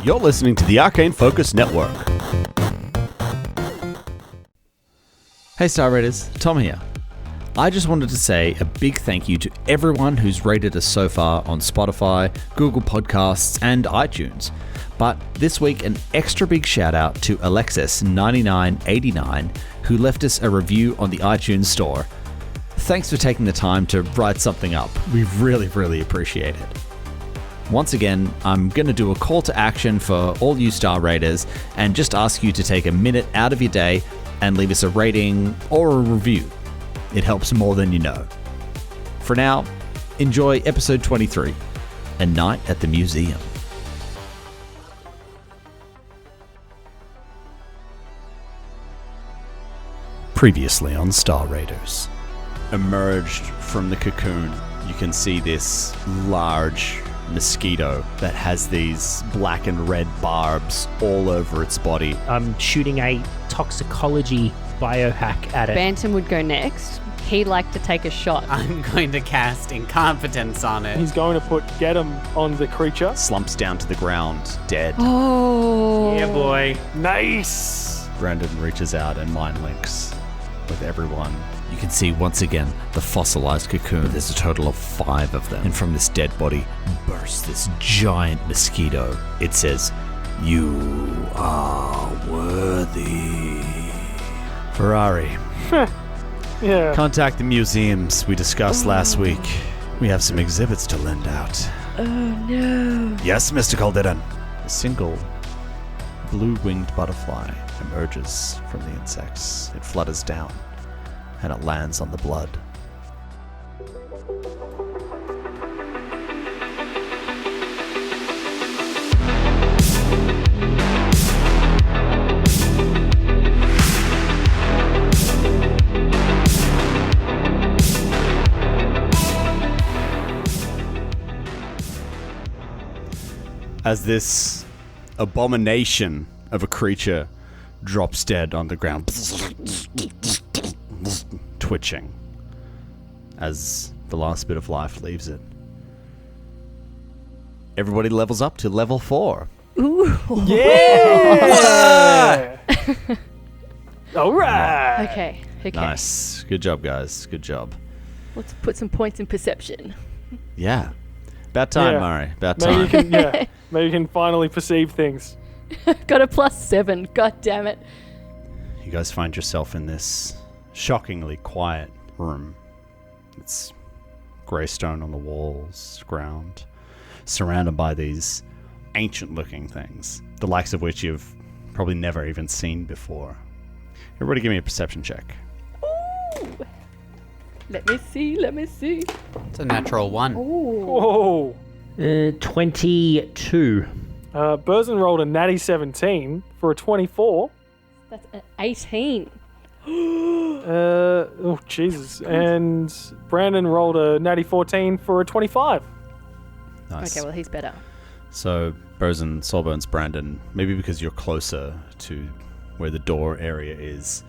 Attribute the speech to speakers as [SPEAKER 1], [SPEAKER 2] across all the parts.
[SPEAKER 1] You're listening to the Arcane Focus Network. Hey Star Raiders, Tom here. I just wanted to say a big thank you to everyone who's rated us so far on Spotify, Google Podcasts, and iTunes. But this week, an extra big shout out to Alexis9989, who left us a review on the iTunes store. Thanks for taking the time to write something up. We really appreciate it. Once again, I'm going to do a call to action for all you Star Raiders and just ask you to take a minute out of your day and leave us a rating or a review. It helps more than you know. For now, enjoy episode 23, A Night at the Museum. Previously on Star Raiders. Emerged from the cocoon, you can see this large mosquito that has these black and red barbs all over its body.
[SPEAKER 2] I'm shooting a toxicology biohack at it.
[SPEAKER 3] Bantam would go next. He'd like to take a shot.
[SPEAKER 4] I'm going to cast Incompetence on it.
[SPEAKER 5] He's going to put Get 'em on the creature.
[SPEAKER 1] Slumps down to the ground, dead.
[SPEAKER 3] Oh.
[SPEAKER 4] Yeah, boy.
[SPEAKER 5] Nice!
[SPEAKER 1] Brandon reaches out and mind links with everyone. You can see once again the fossilized cocoon, but there's a total of 5 of them. And from this dead body bursts this giant mosquito. It says, "You are worthy." Ferrari.
[SPEAKER 5] Yeah.
[SPEAKER 1] Contact the museums we discussed last week. We have some exhibits to lend out.
[SPEAKER 3] Oh no.
[SPEAKER 1] Yes, Mr. Calderon. A single blue-winged butterfly emerges from the insects. It flutters down, and it lands on the blood. As this abomination of a creature drops dead on the ground, twitching as the last bit of life leaves it. Everybody levels up to level 4.
[SPEAKER 3] Ooh.
[SPEAKER 5] Yeah! All right.
[SPEAKER 3] Okay.
[SPEAKER 1] Nice. Good job, guys. Good job.
[SPEAKER 3] Let's put some points in perception.
[SPEAKER 1] Yeah. About time,
[SPEAKER 5] Yeah.
[SPEAKER 1] Murray. About
[SPEAKER 5] Maybe you
[SPEAKER 1] time.
[SPEAKER 5] can, maybe you can finally perceive things.
[SPEAKER 3] Got a +7. God damn it.
[SPEAKER 1] You guys find yourself in this shockingly quiet room. It's grey stone on the walls, ground, surrounded by these ancient-looking things, the likes of which you've probably never even seen before. Everybody give me a perception check.
[SPEAKER 3] Ooh. Let me see.
[SPEAKER 4] It's a natural 1.
[SPEAKER 5] Whoa.
[SPEAKER 2] 22.
[SPEAKER 5] Burzin rolled a natty 17 for a 24.
[SPEAKER 3] That's an 18.
[SPEAKER 5] Oh, Jesus. And Brandon rolled a natty 14 for a 25.
[SPEAKER 1] Nice.
[SPEAKER 3] Okay, well, he's better.
[SPEAKER 1] So, Burzin, Soulbones, Brandon, maybe because you're closer to where the door area is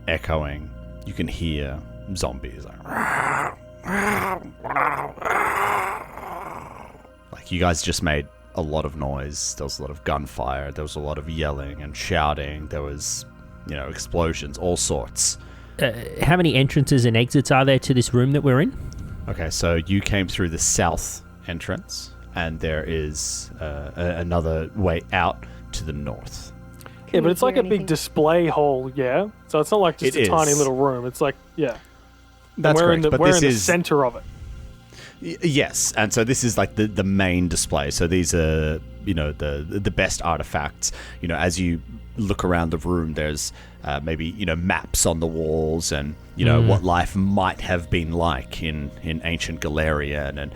[SPEAKER 1] echoing, you can hear zombies. Like, you guys just made a lot of noise. There was a lot of gunfire. There was a lot of yelling and shouting. There was, explosions, all sorts.
[SPEAKER 2] How many entrances and exits are there to this room that we're in?
[SPEAKER 1] Okay, so you came through the south entrance, and there is another way out to the north.
[SPEAKER 5] Yeah, but it's like a big display hall, yeah? So it's not like just a tiny little room. It's like, yeah.
[SPEAKER 1] That's correct, but
[SPEAKER 5] we're
[SPEAKER 1] this
[SPEAKER 5] in the
[SPEAKER 1] is
[SPEAKER 5] center of it.
[SPEAKER 1] Yes, and so this is like the main display. So these are, the best artifacts. As you look around the room, there's maybe, maps on the walls and, what life might have been like in ancient Galarian and,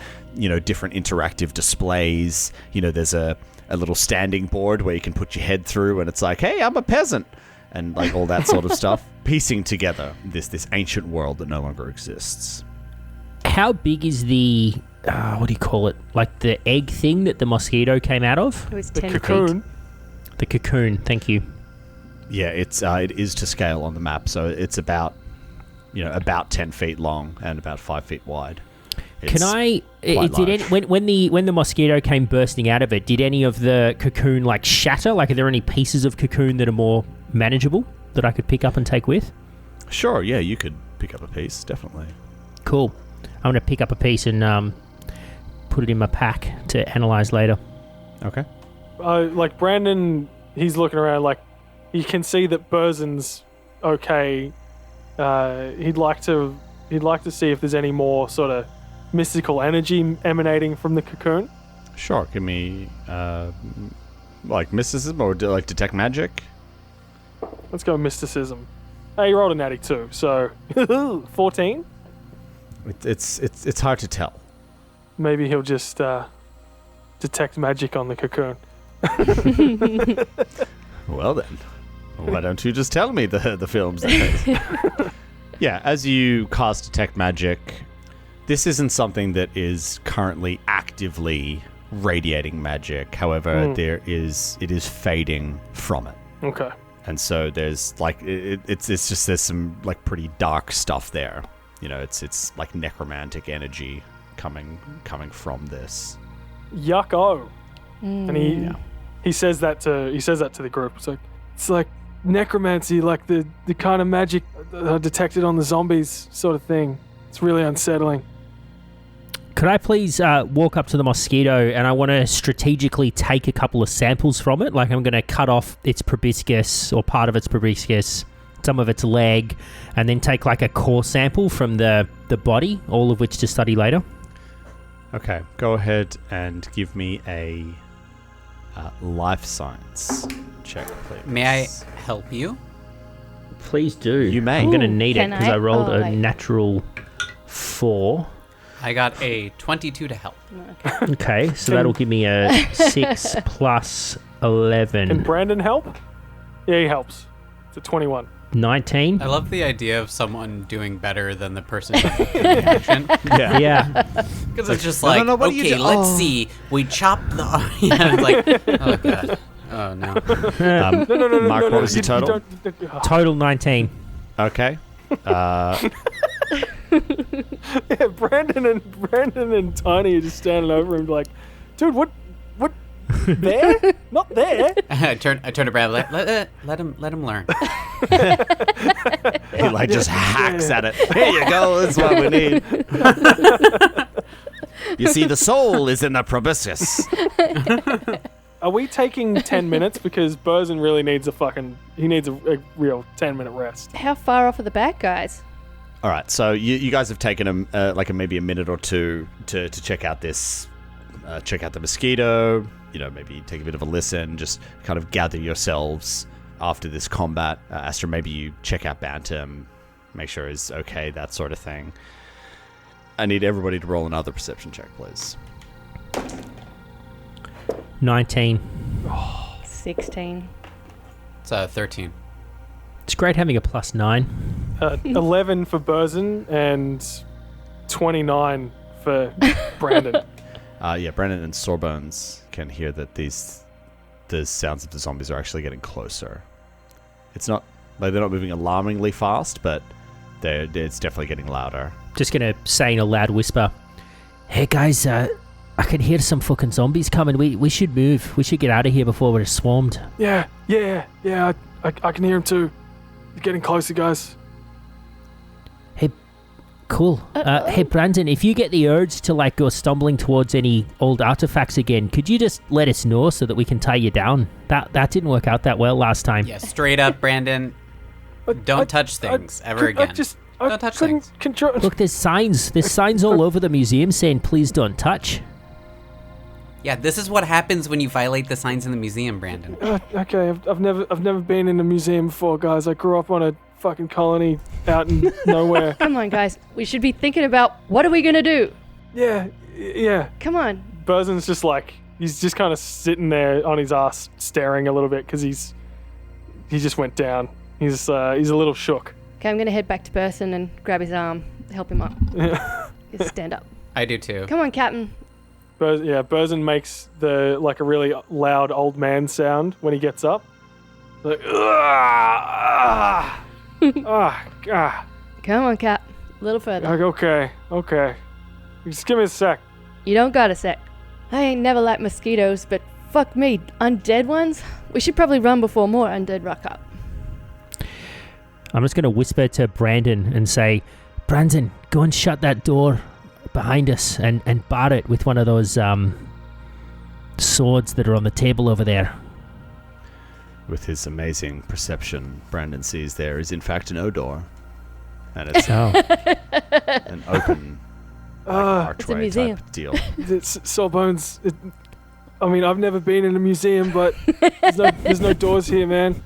[SPEAKER 1] different interactive displays. There's a little standing board where you can put your head through and it's like, hey, I'm a peasant. And like all that sort of stuff. Piecing together this ancient world that no longer exists.
[SPEAKER 2] How big is the, what do you call it? Like the egg thing that the mosquito came out of?
[SPEAKER 3] It was
[SPEAKER 5] The
[SPEAKER 3] 10
[SPEAKER 5] cocoon.
[SPEAKER 3] feet.
[SPEAKER 2] The cocoon, thank you.
[SPEAKER 1] Yeah, it is to scale on the map, so it's about 10 feet long and about 5 feet wide.
[SPEAKER 2] Can I?
[SPEAKER 1] quite
[SPEAKER 2] Did
[SPEAKER 1] large.
[SPEAKER 2] when the mosquito came bursting out of it, did any of the cocoon like shatter? Like, are there any pieces of cocoon that are more manageable that I could pick up and take with?
[SPEAKER 1] Sure, yeah, you could pick up a piece, definitely.
[SPEAKER 2] Cool. I'm gonna pick up a piece and put it in my pack to analyze later.
[SPEAKER 1] Okay.
[SPEAKER 5] Like Brandon, he's looking around. Like he can see that Burzen's okay. He'd like to see if there's any more sort of mystical energy emanating from the cocoon.
[SPEAKER 1] Sure, give me like mysticism or like detect magic.
[SPEAKER 5] Let's go mysticism. Hey, you rolled a natty too, so 14.
[SPEAKER 1] It's hard to tell.
[SPEAKER 5] Maybe he'll just detect magic on the cocoon.
[SPEAKER 1] Well then, why don't you just tell me the films? Yeah, as you cast detect magic, this isn't something that is currently actively radiating magic. However, it is fading from it.
[SPEAKER 5] Okay.
[SPEAKER 1] And so there's like it's just there's some like pretty dark stuff there. You know, it's like necromantic energy coming from this.
[SPEAKER 5] Yucko. And he says that to the group. It's like necromancy, like the kind of magic detected on the zombies sort of thing. It's really unsettling.
[SPEAKER 2] Could I please walk up to the mosquito and I want to strategically take a couple of samples from it? Like I'm going to cut off its proboscis or part of its proboscis, some of its leg, and then take like a core sample from the body, all of which to study later.
[SPEAKER 1] Okay, go ahead and give me a life science check, please.
[SPEAKER 4] May I help you?
[SPEAKER 2] Please do.
[SPEAKER 1] You may.
[SPEAKER 2] I'm going to need it
[SPEAKER 3] Can
[SPEAKER 2] because I rolled
[SPEAKER 3] Oh,
[SPEAKER 2] a
[SPEAKER 3] wait.
[SPEAKER 2] natural 4.
[SPEAKER 4] I got a 22 to help.
[SPEAKER 2] Okay, so that'll give me a 6 plus
[SPEAKER 5] Can
[SPEAKER 2] 11.
[SPEAKER 5] Brandon help? Yeah, he helps. It's a 21.
[SPEAKER 2] 19?
[SPEAKER 4] I love the idea of someone doing better than the person in the action.
[SPEAKER 1] Yeah.
[SPEAKER 2] Yeah.
[SPEAKER 4] Because it's just
[SPEAKER 1] no,
[SPEAKER 4] like,
[SPEAKER 1] no, what do you
[SPEAKER 4] okay,
[SPEAKER 1] do?
[SPEAKER 4] let's
[SPEAKER 1] Oh.
[SPEAKER 4] see. We chop the... Yeah, it's like, oh, God. Oh, no.
[SPEAKER 5] No.
[SPEAKER 1] Mark, what was your total?
[SPEAKER 2] Total 19.
[SPEAKER 1] Okay.
[SPEAKER 5] Yeah, Brandon and Tiny are just standing over him like, dude, what? There? Not there.
[SPEAKER 4] I turn to Brad, let him learn.
[SPEAKER 1] He like just hacks at it. Here you go. That's what we need. You see, the soul is in the proboscis.
[SPEAKER 5] Are we taking 10 minutes? Because Burzen really needs a real 10-minute rest.
[SPEAKER 3] How far off are the back guys?
[SPEAKER 1] All right, so you guys have taken maybe a minute or two to check out this, check out the mosquito. You know, maybe take a bit of a listen, just kind of gather yourselves after this combat. Astra, maybe you check out Bantam, make sure he's okay, that sort of thing. I need everybody to roll another perception check, please.
[SPEAKER 2] 19.
[SPEAKER 3] 16.
[SPEAKER 4] It's 13.
[SPEAKER 2] It's great having a plus 9.
[SPEAKER 5] 11 for Burzen and 29 for Brandon.
[SPEAKER 1] Yeah, Brennan and Sorbones can hear that the sounds of the zombies are actually getting closer. It's not like they're not moving alarmingly fast, but it's definitely getting louder.
[SPEAKER 2] Just going to say in a loud whisper, hey guys, I can hear some fucking zombies coming. We should move. We should get out of here before we're swarmed.
[SPEAKER 5] Yeah, I can hear him too. He's getting closer, guys.
[SPEAKER 2] Cool. Hey, Brandon, if you get the urge to like go stumbling towards any old artifacts again, could you just let us know so that we can tie you down? That didn't work out that well last time.
[SPEAKER 4] Yeah, straight up, Brandon. Don't touch things ever again. Don't touch things.
[SPEAKER 5] Control.
[SPEAKER 2] Look, there's signs. There's signs all over the museum saying, please don't touch.
[SPEAKER 4] Yeah, this is what happens when you violate the signs in the museum, Brandon.
[SPEAKER 5] Okay, I've never been in a museum before, guys. I grew up on a fucking colony out in nowhere.
[SPEAKER 3] Come on, guys. We should be thinking about what are we going to do?
[SPEAKER 5] Yeah.
[SPEAKER 3] Come on.
[SPEAKER 5] Burzen's just like, he's just kind of sitting there on his ass staring a little bit because he just went down. He's a little shook.
[SPEAKER 3] Okay, I'm going to head back to Burson and grab his arm, help him up. Just stand up.
[SPEAKER 4] I do too.
[SPEAKER 3] Come on, Captain.
[SPEAKER 5] Burzen makes a really loud old man sound when he gets up. Like,
[SPEAKER 3] Come on, Cap. A little further.
[SPEAKER 5] Okay. Just give me a sec.
[SPEAKER 3] You don't got a sec. I ain't never liked mosquitoes, but fuck me, undead ones? We should probably run before more undead rock up.
[SPEAKER 2] I'm just going to whisper to Brandon and say, Brandon, go and shut that door behind us and bar it with one of those swords that are on the table over there.
[SPEAKER 1] With his amazing perception, Brandon sees there is in fact an odor. And it's an open archway type deal.
[SPEAKER 5] It's Sawbones. I've never been in a museum, but there's no doors here, man.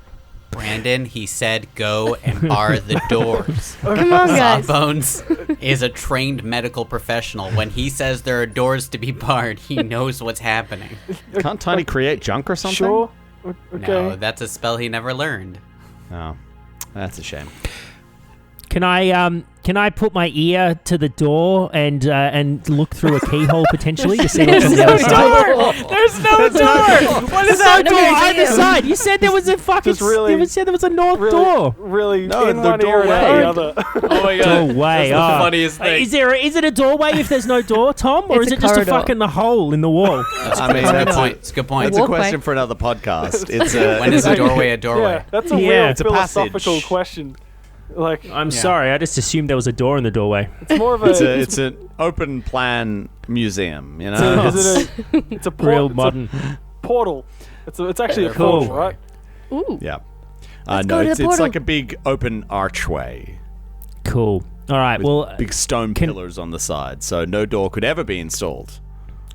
[SPEAKER 4] Brandon, he said go and bar the doors.
[SPEAKER 3] Come on, guys.
[SPEAKER 4] Sawbones is a trained medical professional. When he says there are doors to be barred, he knows what's happening.
[SPEAKER 1] Can't Tiny create junk or something?
[SPEAKER 5] Sure. Okay.
[SPEAKER 4] No, that's a spell he never learned.
[SPEAKER 1] Oh, that's a shame.
[SPEAKER 2] Can I put my ear to the door and look through a keyhole potentially to see what's on the other side?
[SPEAKER 4] There's no door! What is
[SPEAKER 2] There's no door either side. You said there was a fucking. You said there was a north door.
[SPEAKER 5] Really,
[SPEAKER 1] no,
[SPEAKER 5] in
[SPEAKER 1] the
[SPEAKER 5] one ear and out
[SPEAKER 1] doorway.
[SPEAKER 5] the other.
[SPEAKER 4] Oh my god.
[SPEAKER 2] Doorway.
[SPEAKER 4] That's the funniest thing.
[SPEAKER 2] Is it a doorway if there's no door, Tom, or
[SPEAKER 3] It's
[SPEAKER 2] is
[SPEAKER 3] a
[SPEAKER 2] it just
[SPEAKER 3] corridor.
[SPEAKER 2] a fucking hole in the wall?
[SPEAKER 4] That's a good point. It's a good point.
[SPEAKER 1] That's a
[SPEAKER 3] Walkway.
[SPEAKER 1] question for another podcast. It's a,
[SPEAKER 4] When is a doorway a doorway?
[SPEAKER 5] Yeah, that's a
[SPEAKER 2] Yeah,
[SPEAKER 5] real
[SPEAKER 1] it's a
[SPEAKER 5] philosophical
[SPEAKER 1] passage.
[SPEAKER 5] question. Like,
[SPEAKER 2] I'm sorry, I just assumed there was a door in the doorway.
[SPEAKER 5] it's more of a.
[SPEAKER 1] it's an open plan museum, you
[SPEAKER 5] It's
[SPEAKER 1] know?
[SPEAKER 5] a
[SPEAKER 2] Real
[SPEAKER 5] it's
[SPEAKER 2] modern.
[SPEAKER 5] a portal. It's actually a
[SPEAKER 2] Cool.
[SPEAKER 5] portal, right?
[SPEAKER 3] Ooh.
[SPEAKER 1] Yeah.
[SPEAKER 3] Let's
[SPEAKER 1] No,
[SPEAKER 3] go to
[SPEAKER 1] it's
[SPEAKER 3] the portal.
[SPEAKER 1] like a big open archway
[SPEAKER 2] Cool. All right.
[SPEAKER 1] with
[SPEAKER 2] Well,
[SPEAKER 1] big stone pillars on the side, so no door could ever be installed.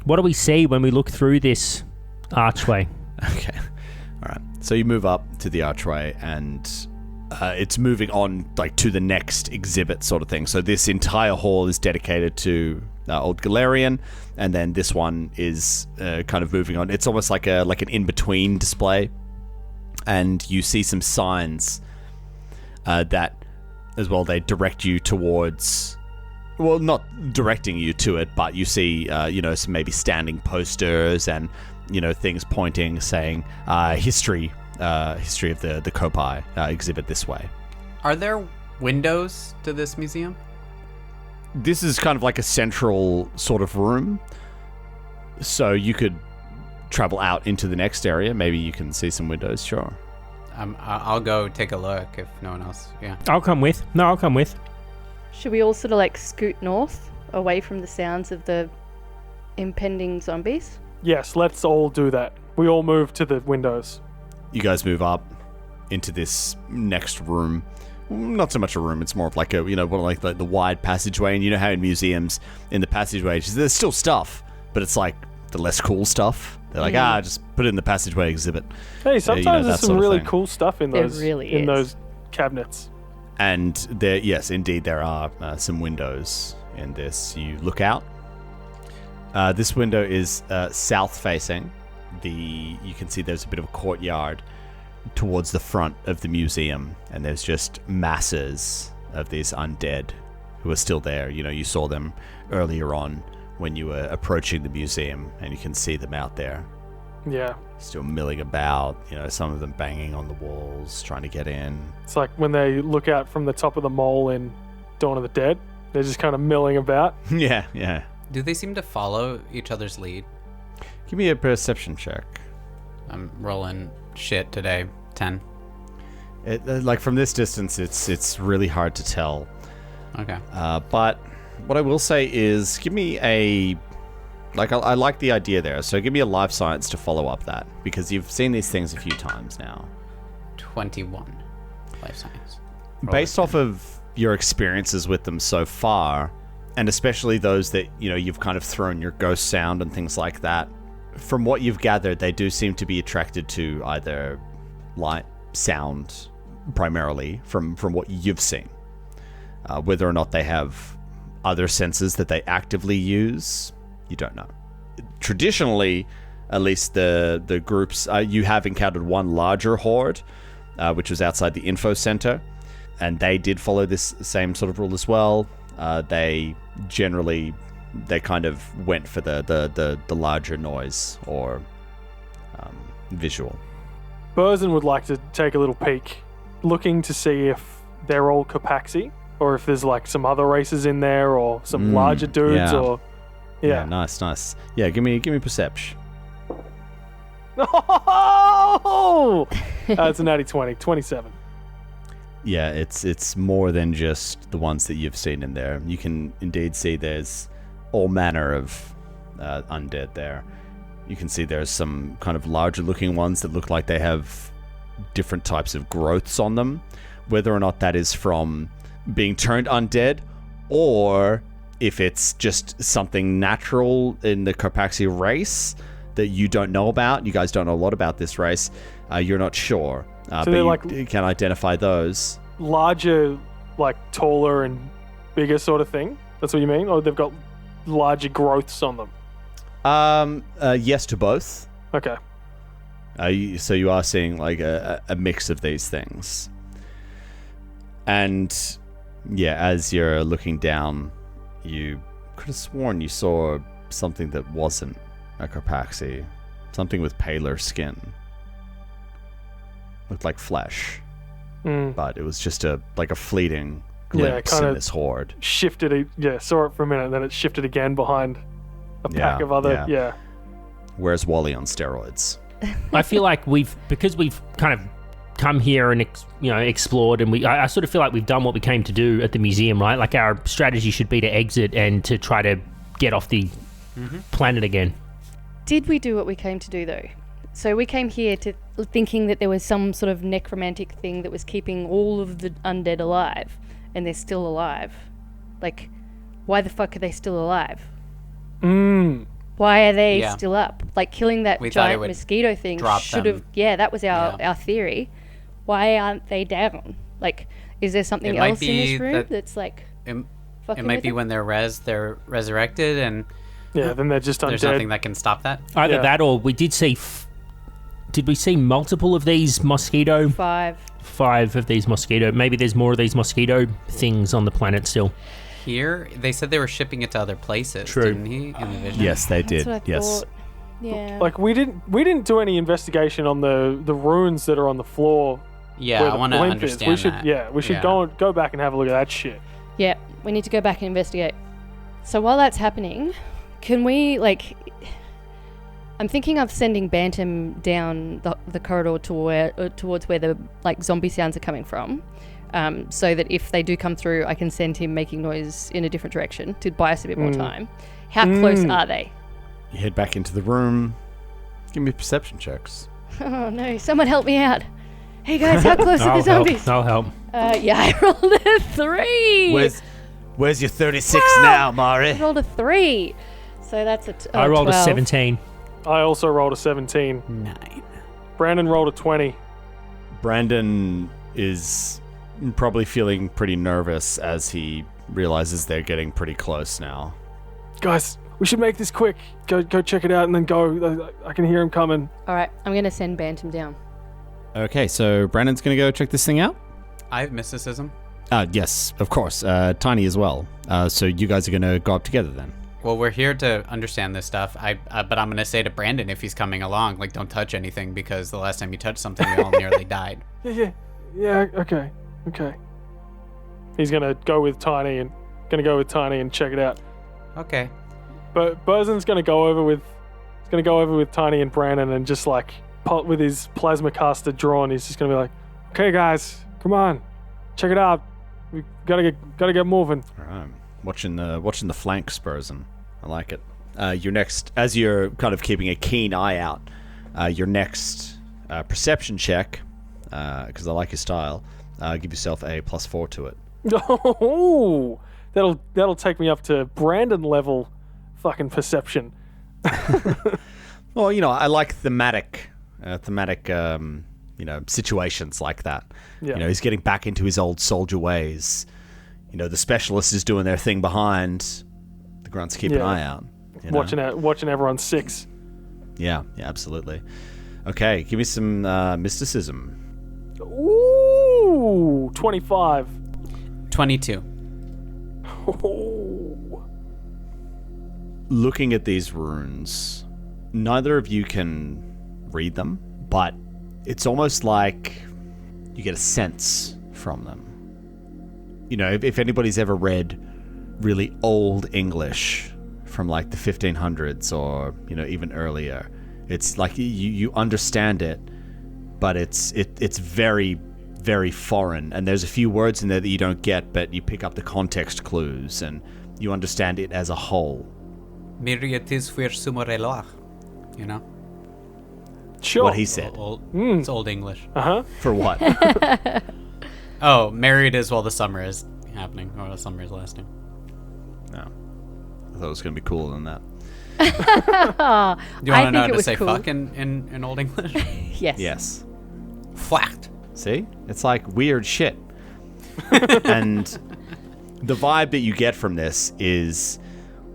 [SPEAKER 2] what do we see when we look through this archway?
[SPEAKER 1] Okay. All right. So you move up to the archway, and it's moving on like to the next exhibit sort of thing. So this entire hall is dedicated to Old Galarian, and then this one is kind of moving on. It's almost like an in-between display, and you see some signs that, as well, they direct you towards. Well, not directing you to it, but you see, some maybe standing posters and things pointing, saying history of the Kopai exhibit this way.
[SPEAKER 4] Are there windows to this museum?
[SPEAKER 1] This is kind of like a central sort of room, so you could travel out into the next area. Maybe you can see some windows, sure.
[SPEAKER 4] I'll go take a look if no one else. Yeah.
[SPEAKER 2] I'll come with.
[SPEAKER 3] Should we all sort of scoot north, away from the sounds of the impending zombies?
[SPEAKER 5] Yes, let's all do that. We all move to the windows.
[SPEAKER 1] You guys move up into this next room. Not so much a room, it's more of like a, one of like the wide passageway. And you know how in museums, in the passageways, there's still stuff, but it's like the less cool stuff. They're like, just put it in the passageway exhibit.
[SPEAKER 5] Hey, sometimes
[SPEAKER 1] that
[SPEAKER 5] there's some
[SPEAKER 1] sort of
[SPEAKER 5] really
[SPEAKER 1] thing.
[SPEAKER 5] cool stuff in
[SPEAKER 3] There
[SPEAKER 5] those
[SPEAKER 3] really
[SPEAKER 5] in
[SPEAKER 3] is.
[SPEAKER 5] those cabinets.
[SPEAKER 1] And there, yes, indeed, there are some windows in this. You look out. This window is south-facing. You can see there's a bit of a courtyard towards the front of the museum, and there's just masses of these undead who are still there. You saw them earlier on when you were approaching the museum, and you can see them out there.
[SPEAKER 5] Yeah.
[SPEAKER 1] Still milling about, some of them banging on the walls, trying to get in.
[SPEAKER 5] It's like when they look out from the top of the mole in Dawn of the Dead. They're just kind of milling about.
[SPEAKER 1] Yeah.
[SPEAKER 4] Do they seem to follow each other's lead?
[SPEAKER 1] Give me a perception check.
[SPEAKER 4] I'm rolling shit today. 10.
[SPEAKER 1] Like from this distance, it's really hard to tell.
[SPEAKER 4] Okay.
[SPEAKER 1] But what I will say is, give me a... I like the idea there, so give me a life science to follow up that, because you've seen these things a few times now.
[SPEAKER 4] 21. Life science.
[SPEAKER 1] Based off of your experiences with them so far, and especially those that, you've kind of thrown your ghost sound and things like that, from what you've gathered, they do seem to be attracted to either light, sound, primarily, from what you've seen. Whether or not they have other senses that they actively use, you don't know. Traditionally, at least the groups, you have encountered one larger horde, which was outside the info center, and they did follow this same sort of rule as well. They kind of went for the larger noise or visual.
[SPEAKER 5] Burzin would like to take a little peek, looking to see if they're all Capaxi, or if there's some other races in there, or some larger dudes,
[SPEAKER 1] yeah.
[SPEAKER 5] or Yeah.
[SPEAKER 1] Nice. Yeah, give me perception.
[SPEAKER 5] Oh! It's a natty 20. 27.
[SPEAKER 1] Yeah, it's more than just the ones that you've seen in there. You can indeed see there's all manner of undead there. You can see there's some kind of larger looking ones that look like they have different types of growths on them. Whether or not that is from being turned undead, or if it's just something natural in the Carpaxi race that you don't know about. You guys don't know a lot about this race. You're not sure.
[SPEAKER 5] So
[SPEAKER 1] but you can identify those.
[SPEAKER 5] Larger, like taller and bigger sort of thing? That's what you mean? Or they've got larger growths on them?
[SPEAKER 1] Yes to both.
[SPEAKER 5] Okay.
[SPEAKER 1] So you are seeing like a mix of these things. And yeah, as you're looking down, you could have sworn you saw something that wasn't a Carpaxi. Something with paler skin. Looked like flesh. But it was just a fleeting glimpse in this horde.
[SPEAKER 5] Shifted, saw it for a minute, and then it shifted again behind a pack of other,
[SPEAKER 1] Where's Wally on steroids?
[SPEAKER 2] I feel like we've kind of come here and explored, and I sort of feel like we've done what we came to do at the museum, right? Like our strategy should be to exit and to try to get off the planet again.
[SPEAKER 3] Did we do what we came to do, though? So we came here to thinking that there was some sort of necromantic thing that was keeping all of the undead alive, and they're still alive. Like, why the fuck are they still alive? Why are they still up? Like, killing that giant mosquito thing should have... Yeah, that was our theory. Why aren't they down? Like, is there something else in this room that's like...
[SPEAKER 4] It might be when they're resurrected, and...
[SPEAKER 5] Yeah, then they're just undead.
[SPEAKER 4] There's nothing that can stop that.
[SPEAKER 2] Either that, or we did see... Did we see multiple of these mosquito?
[SPEAKER 3] 5
[SPEAKER 2] of these mosquito. Maybe there's more of these mosquito things on the planet still.
[SPEAKER 4] Here, they said they were shipping it to other places.
[SPEAKER 2] True.
[SPEAKER 4] Didn't he? In the vision.
[SPEAKER 1] Yes, they did.
[SPEAKER 3] That's what I thought. Yeah.
[SPEAKER 5] Like, we didn't do any investigation on the runes that are on the floor.
[SPEAKER 4] Yeah, I want to understand that.
[SPEAKER 5] We should go back and have a look at that shit.
[SPEAKER 3] Yeah, we need to go back and investigate. So while that's happening, can we, like... I'm thinking of sending Bantam down the corridor towards where the zombie sounds are coming from, so that if they do come through, I can send him making noise in a different direction to buy us a bit more time. How close are they?
[SPEAKER 1] You head back into the room. Give me perception checks.
[SPEAKER 3] Oh no, someone help me out. Hey guys, how close are the zombies?
[SPEAKER 2] I'll help.
[SPEAKER 3] Yeah, I rolled a 3.
[SPEAKER 1] Where's your 36 now, Mari?
[SPEAKER 3] I rolled a 3. So that's
[SPEAKER 2] I rolled
[SPEAKER 3] 12.
[SPEAKER 2] a 17.
[SPEAKER 5] I also rolled a 17.
[SPEAKER 4] 9.
[SPEAKER 5] Brandon rolled a 20.
[SPEAKER 1] Brandon is probably feeling pretty nervous as he realizes they're getting pretty close now.
[SPEAKER 5] Guys, we should make this quick. Go check it out and then go. I can hear him coming.
[SPEAKER 3] All right, I'm going to send Bantam down.
[SPEAKER 1] Okay, so Brandon's going to go check this thing out?
[SPEAKER 4] I have mysticism.
[SPEAKER 1] Yes, of course. Tiny as well. So you guys are going to go up together then?
[SPEAKER 4] Well, we're here to understand this stuff. But I'm going to say to Brandon, if he's coming along, like, don't touch anything, because the last time you touched something, we all nearly died.
[SPEAKER 5] Yeah, okay. He's going to go with Tiny and check it out.
[SPEAKER 4] Okay.
[SPEAKER 5] But Burzen's going to go over with Tiny and Brandon, and just like with his plasma caster drawn, he's just going to be like, "Okay, guys, come on. Check it out. We got to get moving."
[SPEAKER 1] All right. Watching the flank, Spurzen. I like it. Your next, as you're kind of keeping a keen eye out, your next perception check, because I like your style, give yourself a +4 to it.
[SPEAKER 5] Oh, that'll take me up to Brandon level, fucking perception.
[SPEAKER 1] Well, I like thematic, situations like that.
[SPEAKER 5] Yeah.
[SPEAKER 1] He's getting back into his old soldier ways. The specialist is doing their thing behind. The grunts keep an eye out.
[SPEAKER 5] Watching everyone 6.
[SPEAKER 1] Yeah, absolutely. Okay, give me some mysticism.
[SPEAKER 5] Ooh, 25.
[SPEAKER 4] 22.
[SPEAKER 5] Oh.
[SPEAKER 1] Looking at these runes, neither of you can read them, but it's almost like you get a sense from them. If anybody's ever read really old English from like the 1500s or, you know, even earlier. It's like you understand it, but it's very, very foreign. And there's a few words in there that you don't get, but you pick up the context clues and you understand it as a whole.
[SPEAKER 4] Myriatis fwyr sumoreloach, you know?
[SPEAKER 5] Sure.
[SPEAKER 1] What he said.
[SPEAKER 4] It's Old English.
[SPEAKER 5] Uh-huh.
[SPEAKER 1] For what?
[SPEAKER 4] Oh, married is while the summer is happening, or the summer is lasting.
[SPEAKER 1] No. I thought it was going to be cooler than that.
[SPEAKER 4] Do you want to know how to
[SPEAKER 3] was
[SPEAKER 4] say
[SPEAKER 3] cool.
[SPEAKER 4] fuck in Old English?
[SPEAKER 3] Yes.
[SPEAKER 1] Yes.
[SPEAKER 4] Flacked.
[SPEAKER 1] See? It's like weird shit. And the vibe that you get from this is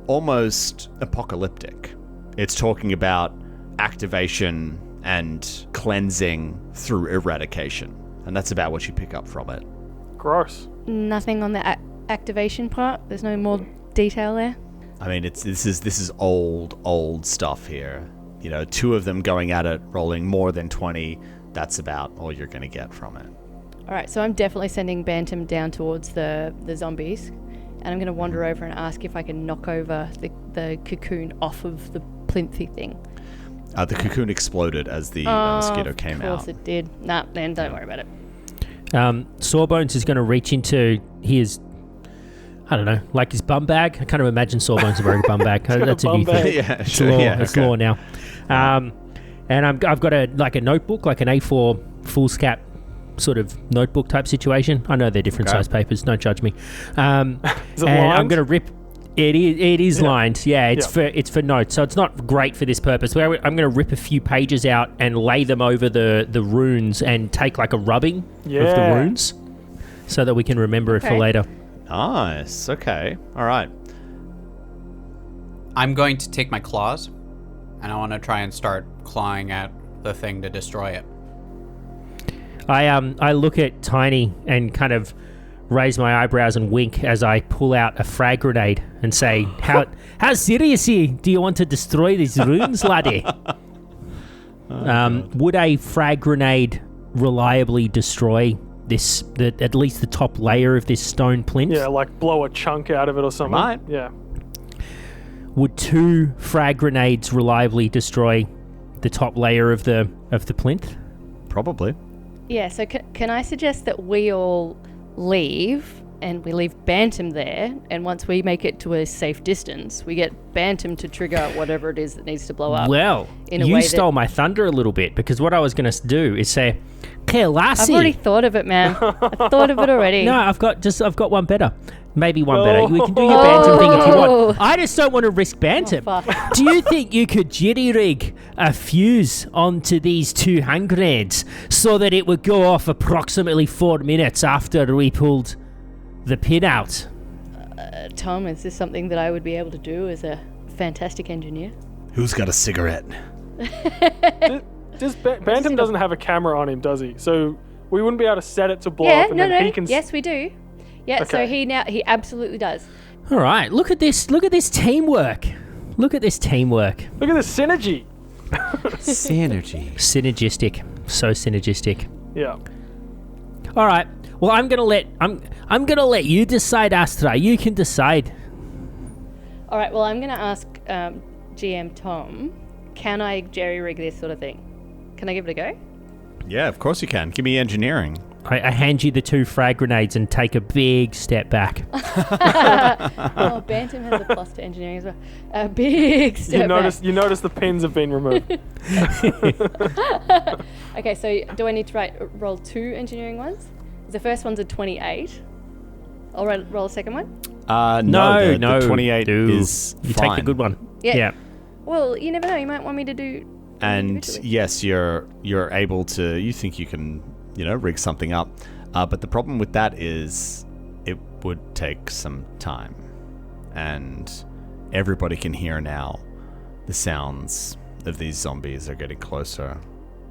[SPEAKER 1] almost apocalyptic. It's talking about activation and cleansing through eradication. And that's about what you pick up from it.
[SPEAKER 5] Gross.
[SPEAKER 3] Nothing on the activation part. There's no more detail there.
[SPEAKER 1] I mean, this is old stuff here. You know, 2 of them going at it, rolling more than 20. That's about all you're going to get from it.
[SPEAKER 3] All right, so I'm definitely sending Bantam down towards the zombies, and I'm going to wander over and ask if I can knock over the cocoon off of the plinthy thing.
[SPEAKER 1] The cocoon exploded as the mosquito came out.
[SPEAKER 3] Of course it did. Nah, then don't worry about it.
[SPEAKER 2] Sawbones is going to reach into his, I don't know, like his bum bag. I kind of imagine Sawbones wearing a bum bag. That's a new thing.
[SPEAKER 1] Yeah,
[SPEAKER 2] It's
[SPEAKER 1] sure.
[SPEAKER 2] law.
[SPEAKER 1] Yeah,
[SPEAKER 2] It's
[SPEAKER 1] okay.
[SPEAKER 2] law now. And I've got a notebook, like an A4 foolscap sort of notebook type situation. I know they're different
[SPEAKER 1] Okay.
[SPEAKER 2] size papers. Don't judge me. And
[SPEAKER 5] Is it
[SPEAKER 2] I'm
[SPEAKER 5] lined?
[SPEAKER 2] going to rip. It is
[SPEAKER 5] Yeah.
[SPEAKER 2] lined. Yeah, it's
[SPEAKER 5] Yeah.
[SPEAKER 2] for notes. So it's not great for this purpose. Where I'm going to rip a few pages out and lay them over the runes and take like a rubbing of the
[SPEAKER 5] Yeah.
[SPEAKER 2] runes, so that we can remember it for
[SPEAKER 3] Okay.
[SPEAKER 2] later.
[SPEAKER 1] Nice. Okay. All right.
[SPEAKER 4] I'm going to take my claws, and I want to try and start clawing at the thing to destroy it.
[SPEAKER 2] I look at Tiny and kind of raise my eyebrows and wink as I pull out a frag grenade and say, "How seriously do you want to destroy these runes, laddie?" Would a frag grenade reliably destroy at least the top layer of this stone plinth?
[SPEAKER 5] Yeah, like blow a chunk out of it or something.
[SPEAKER 1] Might.
[SPEAKER 5] Yeah.
[SPEAKER 2] Would 2 frag grenades reliably destroy the top layer of the plinth?
[SPEAKER 1] Probably.
[SPEAKER 3] Yeah, so can I suggest that we all leave and we leave Bantam there, and once we make it to a safe distance, we get Bantam to trigger whatever it is that needs to blow up.
[SPEAKER 2] Well,
[SPEAKER 3] in a
[SPEAKER 2] you
[SPEAKER 3] way
[SPEAKER 2] stole my thunder a little bit, because what I was going to do is say, "Okay, lassie."
[SPEAKER 3] I've already thought of it, man. I've thought of it already.
[SPEAKER 2] No, I've got one better. Maybe one better. We can do your Bantam thing if you want. I just don't want to risk Bantam.
[SPEAKER 3] Oh, fuck.
[SPEAKER 2] Do you think you could jerry-rig a fuse onto these 2 hand grenades so that it would go off approximately 4 minutes after we pulled the pin out?
[SPEAKER 3] Tom, is this something that I would be able to do as a fantastic engineer?
[SPEAKER 1] Who's got a cigarette?
[SPEAKER 5] Bantam doesn't have a camera on him, does he? So we wouldn't be able to set it to blow
[SPEAKER 3] Yeah,
[SPEAKER 5] up and then he can...
[SPEAKER 3] Yes, we do. Yeah, so
[SPEAKER 5] Okay.
[SPEAKER 3] he absolutely does.
[SPEAKER 2] All right, look at this teamwork. Look at this teamwork.
[SPEAKER 5] Look at this synergy.
[SPEAKER 1] Synergy.
[SPEAKER 2] Synergistic. So synergistic.
[SPEAKER 5] Yeah.
[SPEAKER 2] All right. Well, I'm gonna let you decide, Astra. You can decide.
[SPEAKER 3] All right, well, I'm going to ask GM Tom, can I jerry-rig this sort of thing? Can I give it a go?
[SPEAKER 1] Yeah, of course you can. Give me engineering.
[SPEAKER 2] I hand you the 2 frag grenades and take a big step back.
[SPEAKER 3] Oh, Bantam has a plus to engineering as well. A big step back.
[SPEAKER 5] You notice the pins have been removed.
[SPEAKER 3] Okay, so do I need to roll 2 engineering ones? The first one's a 28. I'll roll a second one.
[SPEAKER 1] No,
[SPEAKER 2] no,
[SPEAKER 1] the 28
[SPEAKER 2] dude.
[SPEAKER 1] is
[SPEAKER 2] You
[SPEAKER 1] fine.
[SPEAKER 2] take the good one.
[SPEAKER 3] Yeah. Well, you never know. You might want me to do.
[SPEAKER 1] And
[SPEAKER 3] individually.
[SPEAKER 1] yes, you're able to. You think you can, rig something up, but the problem with that is it would take some time, and everybody can hear now. The sounds of these zombies are getting closer,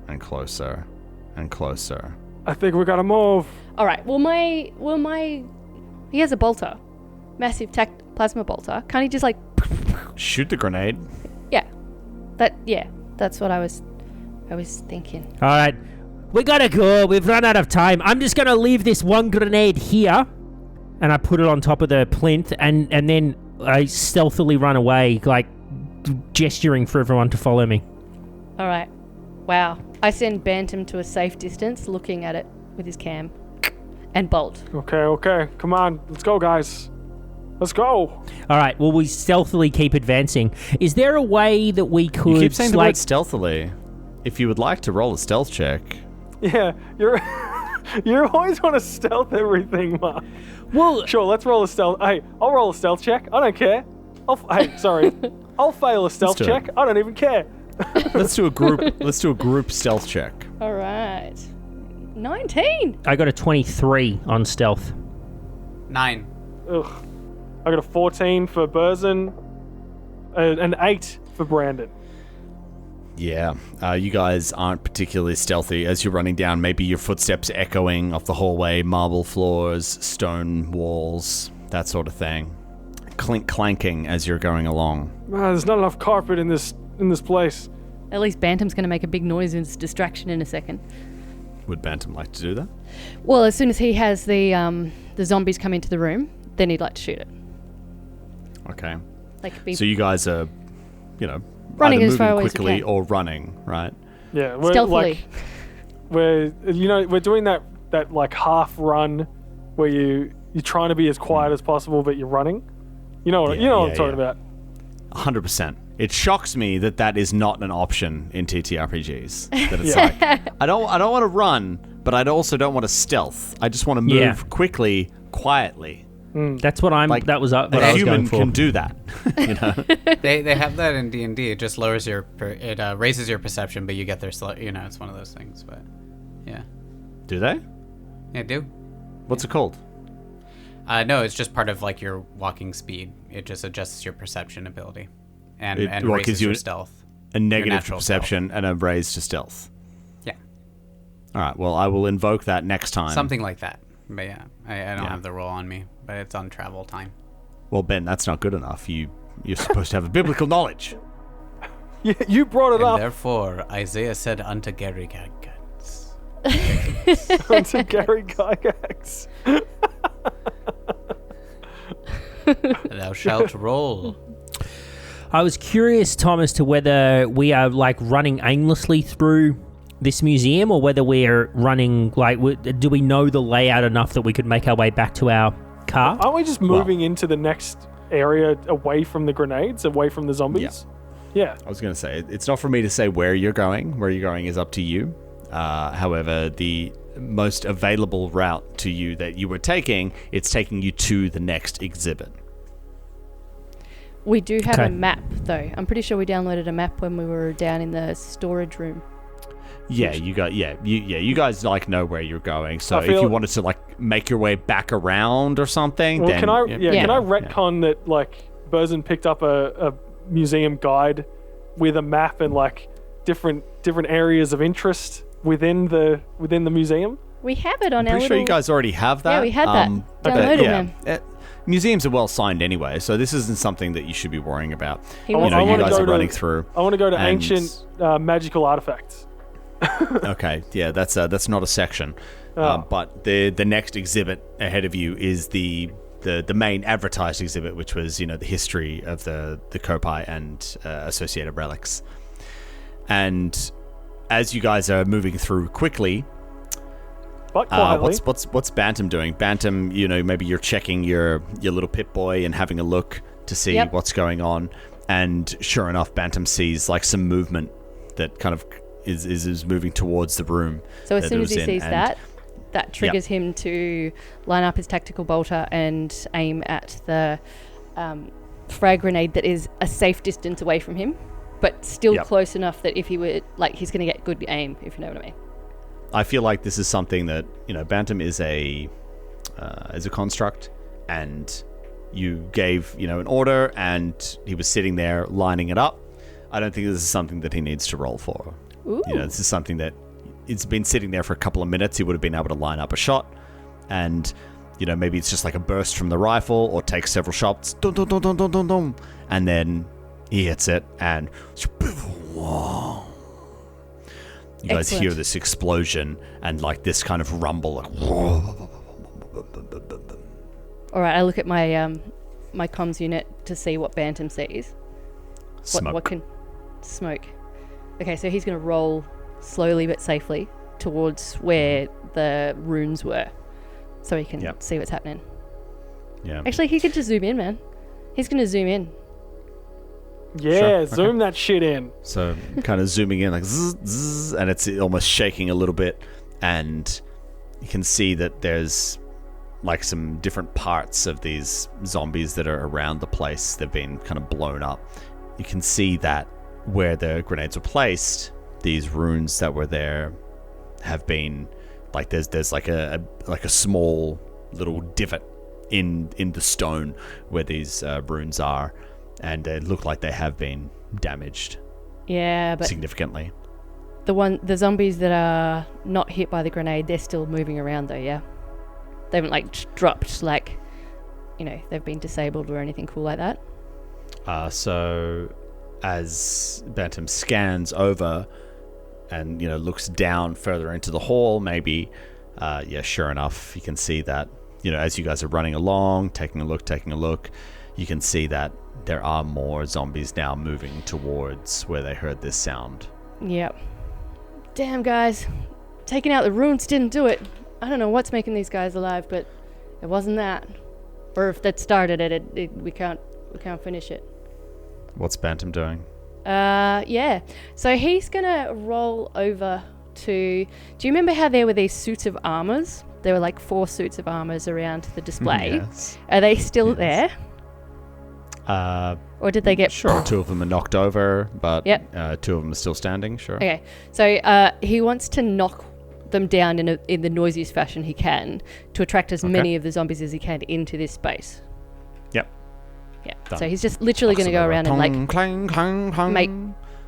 [SPEAKER 1] and closer, and closer.
[SPEAKER 5] I think we gotta move.
[SPEAKER 3] All right. He has a bolter, massive plasma bolter. Can't he just like?
[SPEAKER 1] Shoot the grenade.
[SPEAKER 3] Yeah. That's what I was thinking.
[SPEAKER 2] All right. We gotta go. We've run out of time. I'm just gonna leave this one grenade here, and I put it on top of the plinth, and then I stealthily run away, like gesturing for everyone to follow me.
[SPEAKER 3] All right. Wow. I send Bantam to a safe distance, looking at it with his cam, and bolt.
[SPEAKER 5] Okay. Come on. Let's go, guys. Let's go.
[SPEAKER 2] All right. Well, we stealthily keep advancing. Is there a way that we could?
[SPEAKER 1] You keep saying the
[SPEAKER 2] like
[SPEAKER 1] word stealthily. If you would like to roll a stealth check.
[SPEAKER 5] Yeah, you're you always want to stealth everything, Mark.
[SPEAKER 2] Well,
[SPEAKER 5] Sure, let's roll a stealth. Hey, I'll roll a stealth check. I don't care. I'll fail a stealth
[SPEAKER 1] do it.
[SPEAKER 5] check. I don't even care.
[SPEAKER 1] Let's do a group stealth check.
[SPEAKER 3] All right. 19.
[SPEAKER 2] I got a 23 on stealth.
[SPEAKER 4] 9.
[SPEAKER 5] Ugh. I got a 14 for Burzin, an 8 for Brandon.
[SPEAKER 1] Yeah, you guys aren't particularly stealthy as you're running down. Maybe your footsteps echoing off the hallway, marble floors, stone walls, that sort of thing. Clanking as you're going along.
[SPEAKER 5] There's not enough carpet in this place.
[SPEAKER 3] At least Bantam's going to make a big noise as distraction in a second.
[SPEAKER 1] Would Bantam like to do that?
[SPEAKER 3] Well, as soon as he has the zombies come into the room, then he'd like to shoot it.
[SPEAKER 1] Okay.
[SPEAKER 3] Like be
[SPEAKER 1] So you guys are,
[SPEAKER 3] Running
[SPEAKER 1] either
[SPEAKER 3] as far
[SPEAKER 1] moving
[SPEAKER 3] away as we
[SPEAKER 1] quickly
[SPEAKER 3] can.
[SPEAKER 1] or running, right?
[SPEAKER 5] Yeah, we're
[SPEAKER 3] stealthily.
[SPEAKER 5] we're doing that like half run where you're trying to be as quiet as possible, but you're running. You know what I'm talking about.
[SPEAKER 1] 100%. It shocks me that is not an option in TTRPGs. That it's like, I don't want to run, but I also don't want to stealth. I just want to move quickly, quietly.
[SPEAKER 2] That's what I'm.
[SPEAKER 1] Like,
[SPEAKER 2] that was what
[SPEAKER 1] a
[SPEAKER 2] I was
[SPEAKER 1] human
[SPEAKER 2] going for.
[SPEAKER 1] can do that.
[SPEAKER 4] They have that in D&D. It just lowers it raises your perception, but you get there slow. It's one of those things. But yeah,
[SPEAKER 1] Do they?
[SPEAKER 4] yeah, do.
[SPEAKER 1] What's it called?
[SPEAKER 4] No, it's just part of like your walking speed. It just adjusts your perception ability, and
[SPEAKER 1] It-
[SPEAKER 4] and
[SPEAKER 1] well,
[SPEAKER 4] raises
[SPEAKER 1] gives you
[SPEAKER 4] your
[SPEAKER 1] a-
[SPEAKER 4] stealth.
[SPEAKER 1] A negative
[SPEAKER 4] natural
[SPEAKER 1] perception and a raise to stealth.
[SPEAKER 4] Yeah,
[SPEAKER 1] All right. Well, I will invoke that next time.
[SPEAKER 4] something like that. But yeah, I don't
[SPEAKER 1] Yeah.
[SPEAKER 4] have the roll on me, but it's on travel time.
[SPEAKER 1] Well, Ben, that's not good enough. You're supposed to have a biblical knowledge.
[SPEAKER 5] You brought it
[SPEAKER 4] And
[SPEAKER 5] up
[SPEAKER 4] therefore, Isaiah said unto Gary Gygax,
[SPEAKER 5] onto Gary Gygax.
[SPEAKER 4] thou shalt roll.
[SPEAKER 2] I was curious, Tom, as to whether we are like running aimlessly through this museum, or whether we're running like. Do we know the layout enough that we could make our way back to our car?
[SPEAKER 5] Aren't we just moving into the next area away from the grenades, away from the zombies? Yeah.
[SPEAKER 1] I was going to say, it's not for me to say where you're going. Where you're going is up to you. However, the most available route to you that you were taking, it's taking you to the next exhibit.
[SPEAKER 3] We do have
[SPEAKER 2] Okay.
[SPEAKER 3] a map, though. I'm pretty sure we downloaded a map when we were down in the storage room.
[SPEAKER 1] Yeah, you guys like know where you're going. So
[SPEAKER 5] I
[SPEAKER 1] if you
[SPEAKER 5] feel-
[SPEAKER 1] wanted to like make your way back around or something,
[SPEAKER 5] Well,
[SPEAKER 1] then
[SPEAKER 5] can I
[SPEAKER 3] Yeah.
[SPEAKER 5] can I retcon that like Burzin picked up a museum guide with a map and like different areas of interest within the museum?
[SPEAKER 3] We have it on our
[SPEAKER 1] pretty sure
[SPEAKER 3] little...
[SPEAKER 1] you guys already have that.
[SPEAKER 3] Yeah, we had that.
[SPEAKER 1] but
[SPEAKER 3] Downloaded
[SPEAKER 1] yeah,
[SPEAKER 3] them.
[SPEAKER 1] museums are well signed anyway, so this isn't something that you should be worrying about.
[SPEAKER 3] He
[SPEAKER 5] I
[SPEAKER 3] was-
[SPEAKER 1] You know,
[SPEAKER 5] I
[SPEAKER 1] you
[SPEAKER 5] wanna
[SPEAKER 1] guys
[SPEAKER 5] go
[SPEAKER 1] are
[SPEAKER 5] to-
[SPEAKER 1] running through.
[SPEAKER 5] I want to go to
[SPEAKER 1] And-
[SPEAKER 5] ancient magical artifacts.
[SPEAKER 1] Okay, yeah, that's not a section. But the next exhibit ahead of you is the main advertised exhibit, which was the history of the Kopai and associated relics. And as you guys are moving through quickly,
[SPEAKER 5] But quietly.
[SPEAKER 1] what's Bantam doing? Bantam, maybe you're checking your little Pip-Boy and having a look to see
[SPEAKER 3] Yep.
[SPEAKER 1] what's going on. And sure enough, Bantam sees like some movement that kind of is moving towards the room.
[SPEAKER 3] So as
[SPEAKER 1] that
[SPEAKER 3] soon
[SPEAKER 1] it
[SPEAKER 3] as he
[SPEAKER 1] was in,
[SPEAKER 3] sees
[SPEAKER 1] and-
[SPEAKER 3] that triggers him to line up his tactical bolter and aim at the frag grenade that is a safe distance away from him, but still
[SPEAKER 1] Yep.
[SPEAKER 3] close enough that if he were he's going to get good aim, if you know what I mean.
[SPEAKER 1] I feel like this is something that Bantam is a construct, and you gave an order, and he was sitting there lining it up. I don't think this is something that he needs to roll for.
[SPEAKER 3] Ooh.
[SPEAKER 1] This is something that it's been sitting there for a couple of minutes. He would have been able to line up a shot, and maybe it's just like a burst from the rifle, or take several shots, dun, dun, dun, dun, dun, dun, dun, and then he hits it, and you guys
[SPEAKER 3] Excellent.
[SPEAKER 1] hear this explosion and like this kind of rumble. Like,
[SPEAKER 3] All right, I look at my my comms unit to see what Bantam sees.
[SPEAKER 1] Smoke.
[SPEAKER 3] What can smoke? Okay, so he's going to roll slowly but safely towards where the runes were, so he can see what's happening.
[SPEAKER 1] Yeah.
[SPEAKER 3] Actually, he could just zoom in, man. He's going to zoom in.
[SPEAKER 5] Yeah,
[SPEAKER 1] Sure,
[SPEAKER 5] zoom that shit in.
[SPEAKER 1] So kind of zooming in like zzz, zzz, and it's almost shaking a little bit, and you can see that there's like some different parts of these zombies that are around the place. They've been kind of blown up. You can see that where the grenades were placed, these runes that were there have been like there's like a small little divot in the stone where these runes are, and it looked like they have been damaged.
[SPEAKER 3] Yeah, but
[SPEAKER 1] significantly.
[SPEAKER 3] the zombies that are not hit by the grenade, they're still moving around though. Yeah, they haven't like dropped, like, you know, they've been disabled or anything cool like that.
[SPEAKER 1] So as Bantam scans over and, you know, looks down further into the hall, maybe, sure enough, you can see that, you know, as you guys are running along, taking a look, you can see that there are more zombies now moving towards where they heard this sound.
[SPEAKER 3] Yep. Damn, guys. Taking out the runes didn't do it. I don't know what's making these guys alive, but it wasn't that. Or if that started it, we can't finish it.
[SPEAKER 1] What's Bantam doing?
[SPEAKER 3] Yeah. So he's gonna roll over to... Do you remember how there were these suits of armors? There were like 4 suits of armors around the display.
[SPEAKER 1] Yes.
[SPEAKER 3] Are they still there? Or did they get...
[SPEAKER 1] Sure, 2 of them are knocked over, but
[SPEAKER 3] Yep.
[SPEAKER 1] 2 of them are still standing, sure.
[SPEAKER 3] Okay. So he wants to knock them down in the noisiest fashion he can to attract as many of the zombies as he can into this space.
[SPEAKER 1] Yep.
[SPEAKER 3] Yeah.
[SPEAKER 1] Done.
[SPEAKER 3] So he's just literally going to go around and like
[SPEAKER 1] clang, clang, clang.
[SPEAKER 3] make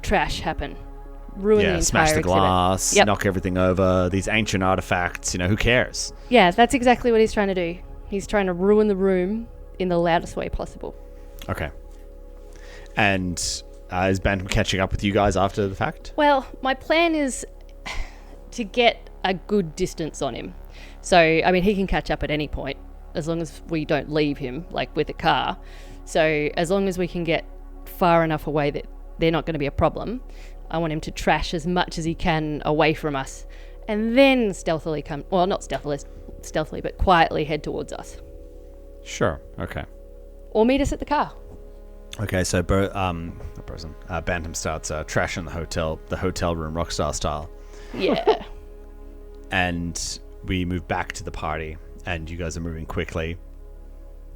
[SPEAKER 3] trash happen. Ruin the entire
[SPEAKER 1] smash the
[SPEAKER 3] exhibit.
[SPEAKER 1] glass,
[SPEAKER 3] Yep.
[SPEAKER 1] knock everything over, these ancient artifacts, you know, who cares?
[SPEAKER 3] Yeah, that's exactly what he's trying to do. He's trying to ruin the room in the loudest way possible.
[SPEAKER 1] Okay. And is Bantam catching up with you guys after the fact?
[SPEAKER 3] Well, my plan is to get a good distance on him. So, I mean, he can catch up at any point as long as we don't leave him, like with a car. So, as long as we can get far enough away that they're not going to be a problem, I want him to trash as much as he can away from us and then stealthily come... Well, not stealthily, but quietly head towards us.
[SPEAKER 1] Sure. Okay.
[SPEAKER 3] Or meet us at the car.
[SPEAKER 1] Okay, so Bantam starts trashing the hotel room, Rockstar style.
[SPEAKER 3] Yeah.
[SPEAKER 1] And we move back to the party, and you guys are moving quickly,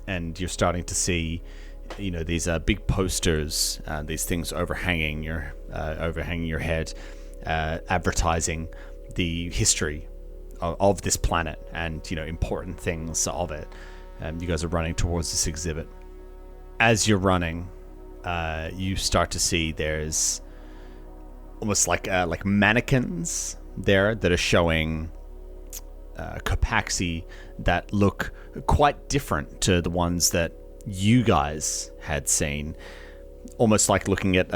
[SPEAKER 1] and you're starting to see, you know, these big posters, these things overhanging your head, advertising the history of this planet and, you know, important things of it. You guys are running towards this exhibit. As you're running, you start to see there's almost like mannequins there that are showing Copaxi that look quite different to the ones that you guys had seen. Almost like looking at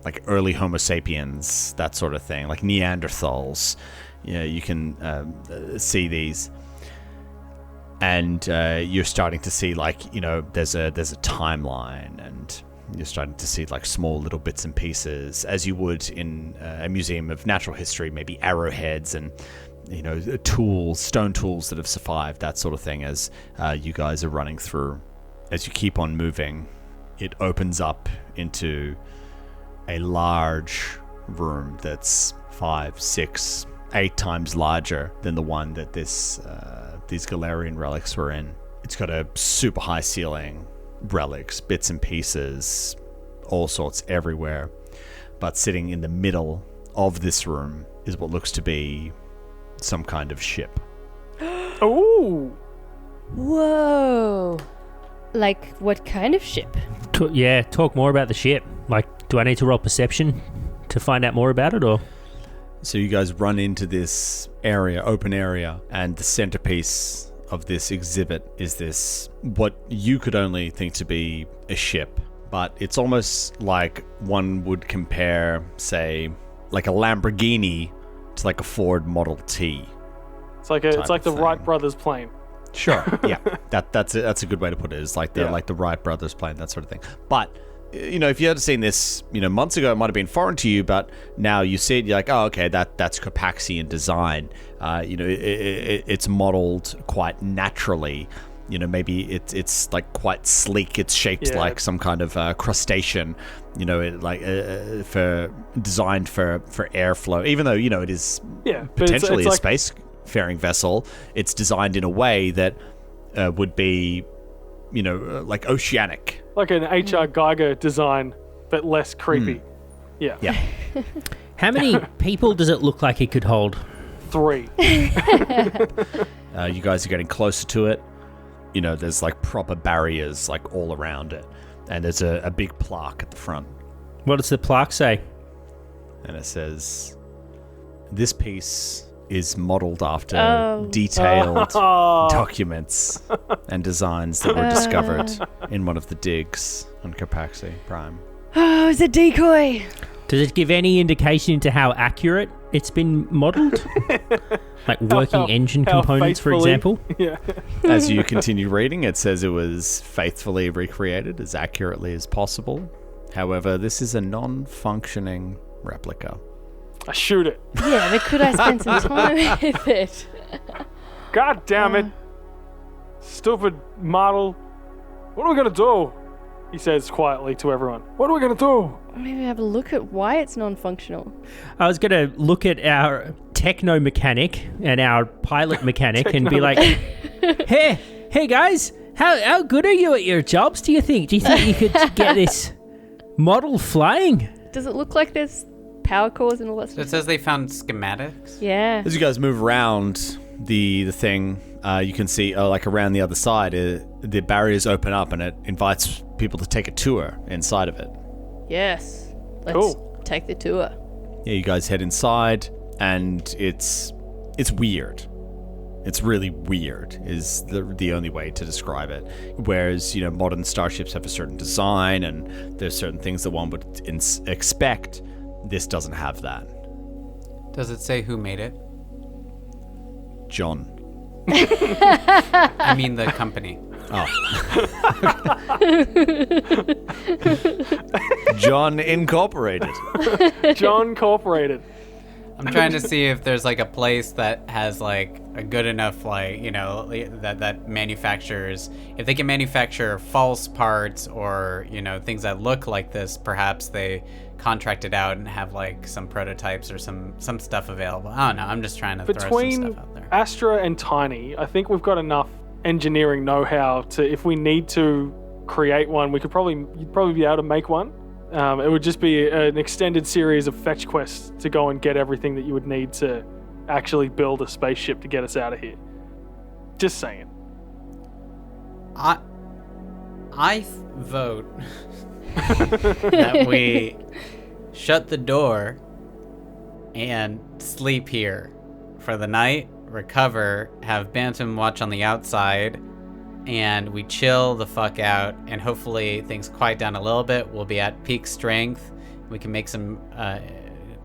[SPEAKER 1] like early Homo sapiens, that sort of thing, like Neanderthals. You know, you can see these. And you're starting to see, like, you know, there's a timeline, and you're starting to see like small little bits and pieces, as you would in a museum of natural history, maybe arrowheads and, you know, tools, stone tools that have survived, that sort of thing. As you guys are running through, as you keep on moving, it opens up into a large room that's 5, 6, 8 times larger than the one that these Galarian relics were in. It's got a super high ceiling, relics, bits and pieces, all sorts everywhere. But sitting in the middle of this room is what looks to be some kind of ship.
[SPEAKER 5] Ooh.
[SPEAKER 3] Whoa. Like, what kind of ship?
[SPEAKER 2] Talk more about the ship. Like, do I need to roll perception to find out more about it, or...?
[SPEAKER 1] So you guys run into this area, open area, and the centerpiece of this exhibit is this, what you could only think to be a ship, but it's almost like one would compare, say, like a Lamborghini to like a Ford Model T.
[SPEAKER 5] It's like the Wright brothers plane.
[SPEAKER 1] Sure. Yeah. That's a good way to put it. It's like the Wright brothers plane, that sort of thing. But if you had seen this, months ago, it might have been foreign to you, but now you see it, you're like, oh, okay, that's Copaxian design. It's modeled quite naturally. Maybe it's like quite sleek. It's shaped like some kind of crustacean. For designed for airflow. Even though it is potentially a spacefaring vessel, it's designed in a way that would be, like oceanic.
[SPEAKER 5] Like an H.R. Geiger design, but less creepy. Yeah.
[SPEAKER 2] How many people does it look like it could hold?
[SPEAKER 5] 3.
[SPEAKER 1] You guys are getting closer to it. There's like proper barriers like all around it. And there's a big plaque at the front.
[SPEAKER 2] What does the plaque say?
[SPEAKER 1] And it says, this piece is modeled after detailed documents and designs that were discovered in one of the digs on Copaxi Prime.
[SPEAKER 3] Oh, it's a decoy.
[SPEAKER 2] Does it give any indication into how accurate it's been modeled? Like working engine components, for example?
[SPEAKER 5] Yeah.
[SPEAKER 1] As you continue reading, it says it was faithfully recreated as accurately as possible. However, this is a non-functioning replica.
[SPEAKER 5] I shoot it.
[SPEAKER 3] Yeah, but could I spend some time with it?
[SPEAKER 5] God damn it. Stupid model. What are we going to do? He says quietly to everyone. What are we going to do?
[SPEAKER 3] Maybe have a look at why it's non-functional.
[SPEAKER 2] I was going to look at our techno mechanic and our pilot mechanic and be like, hey guys, how good are you at your jobs, do you think? Do you think you could get this model flying?
[SPEAKER 3] Does it look like there's power cores and all that stuff?
[SPEAKER 4] It says they found schematics.
[SPEAKER 3] Yeah.
[SPEAKER 1] As you guys move around the thing, you can see like around the other side, the barriers open up and it invites people to take a tour inside of it.
[SPEAKER 3] Yes. Let's take the tour.
[SPEAKER 1] Yeah, you guys head inside and it's weird. It's really weird is the only way to describe it. Whereas, modern starships have a certain design and there's certain things that one would expect. This doesn't have that.
[SPEAKER 4] Does it say who made it?
[SPEAKER 1] John.
[SPEAKER 4] I mean the company.
[SPEAKER 1] Oh. John Incorporated.
[SPEAKER 5] John Incorporated.
[SPEAKER 4] I'm trying to see if there's like a place that has like a good enough that manufactures, if they can manufacture false parts or things that look like this, perhaps they contract it out and have like some prototypes or some stuff available. I don't know. I'm just trying to throw some stuff out there.
[SPEAKER 5] Between Astra and Tiny, I think we've got enough engineering know-how to, if we need to create one, you'd probably be able to make one. It would just be an extended series of fetch quests to go and get everything that you would need to actually build a spaceship to get us out of here. Just saying.
[SPEAKER 4] I vote that we shut the door and sleep here for the night, recover, have Bantam watch on the outside, and we chill the fuck out, and hopefully things quiet down a little bit. We'll be at peak strength. We can make some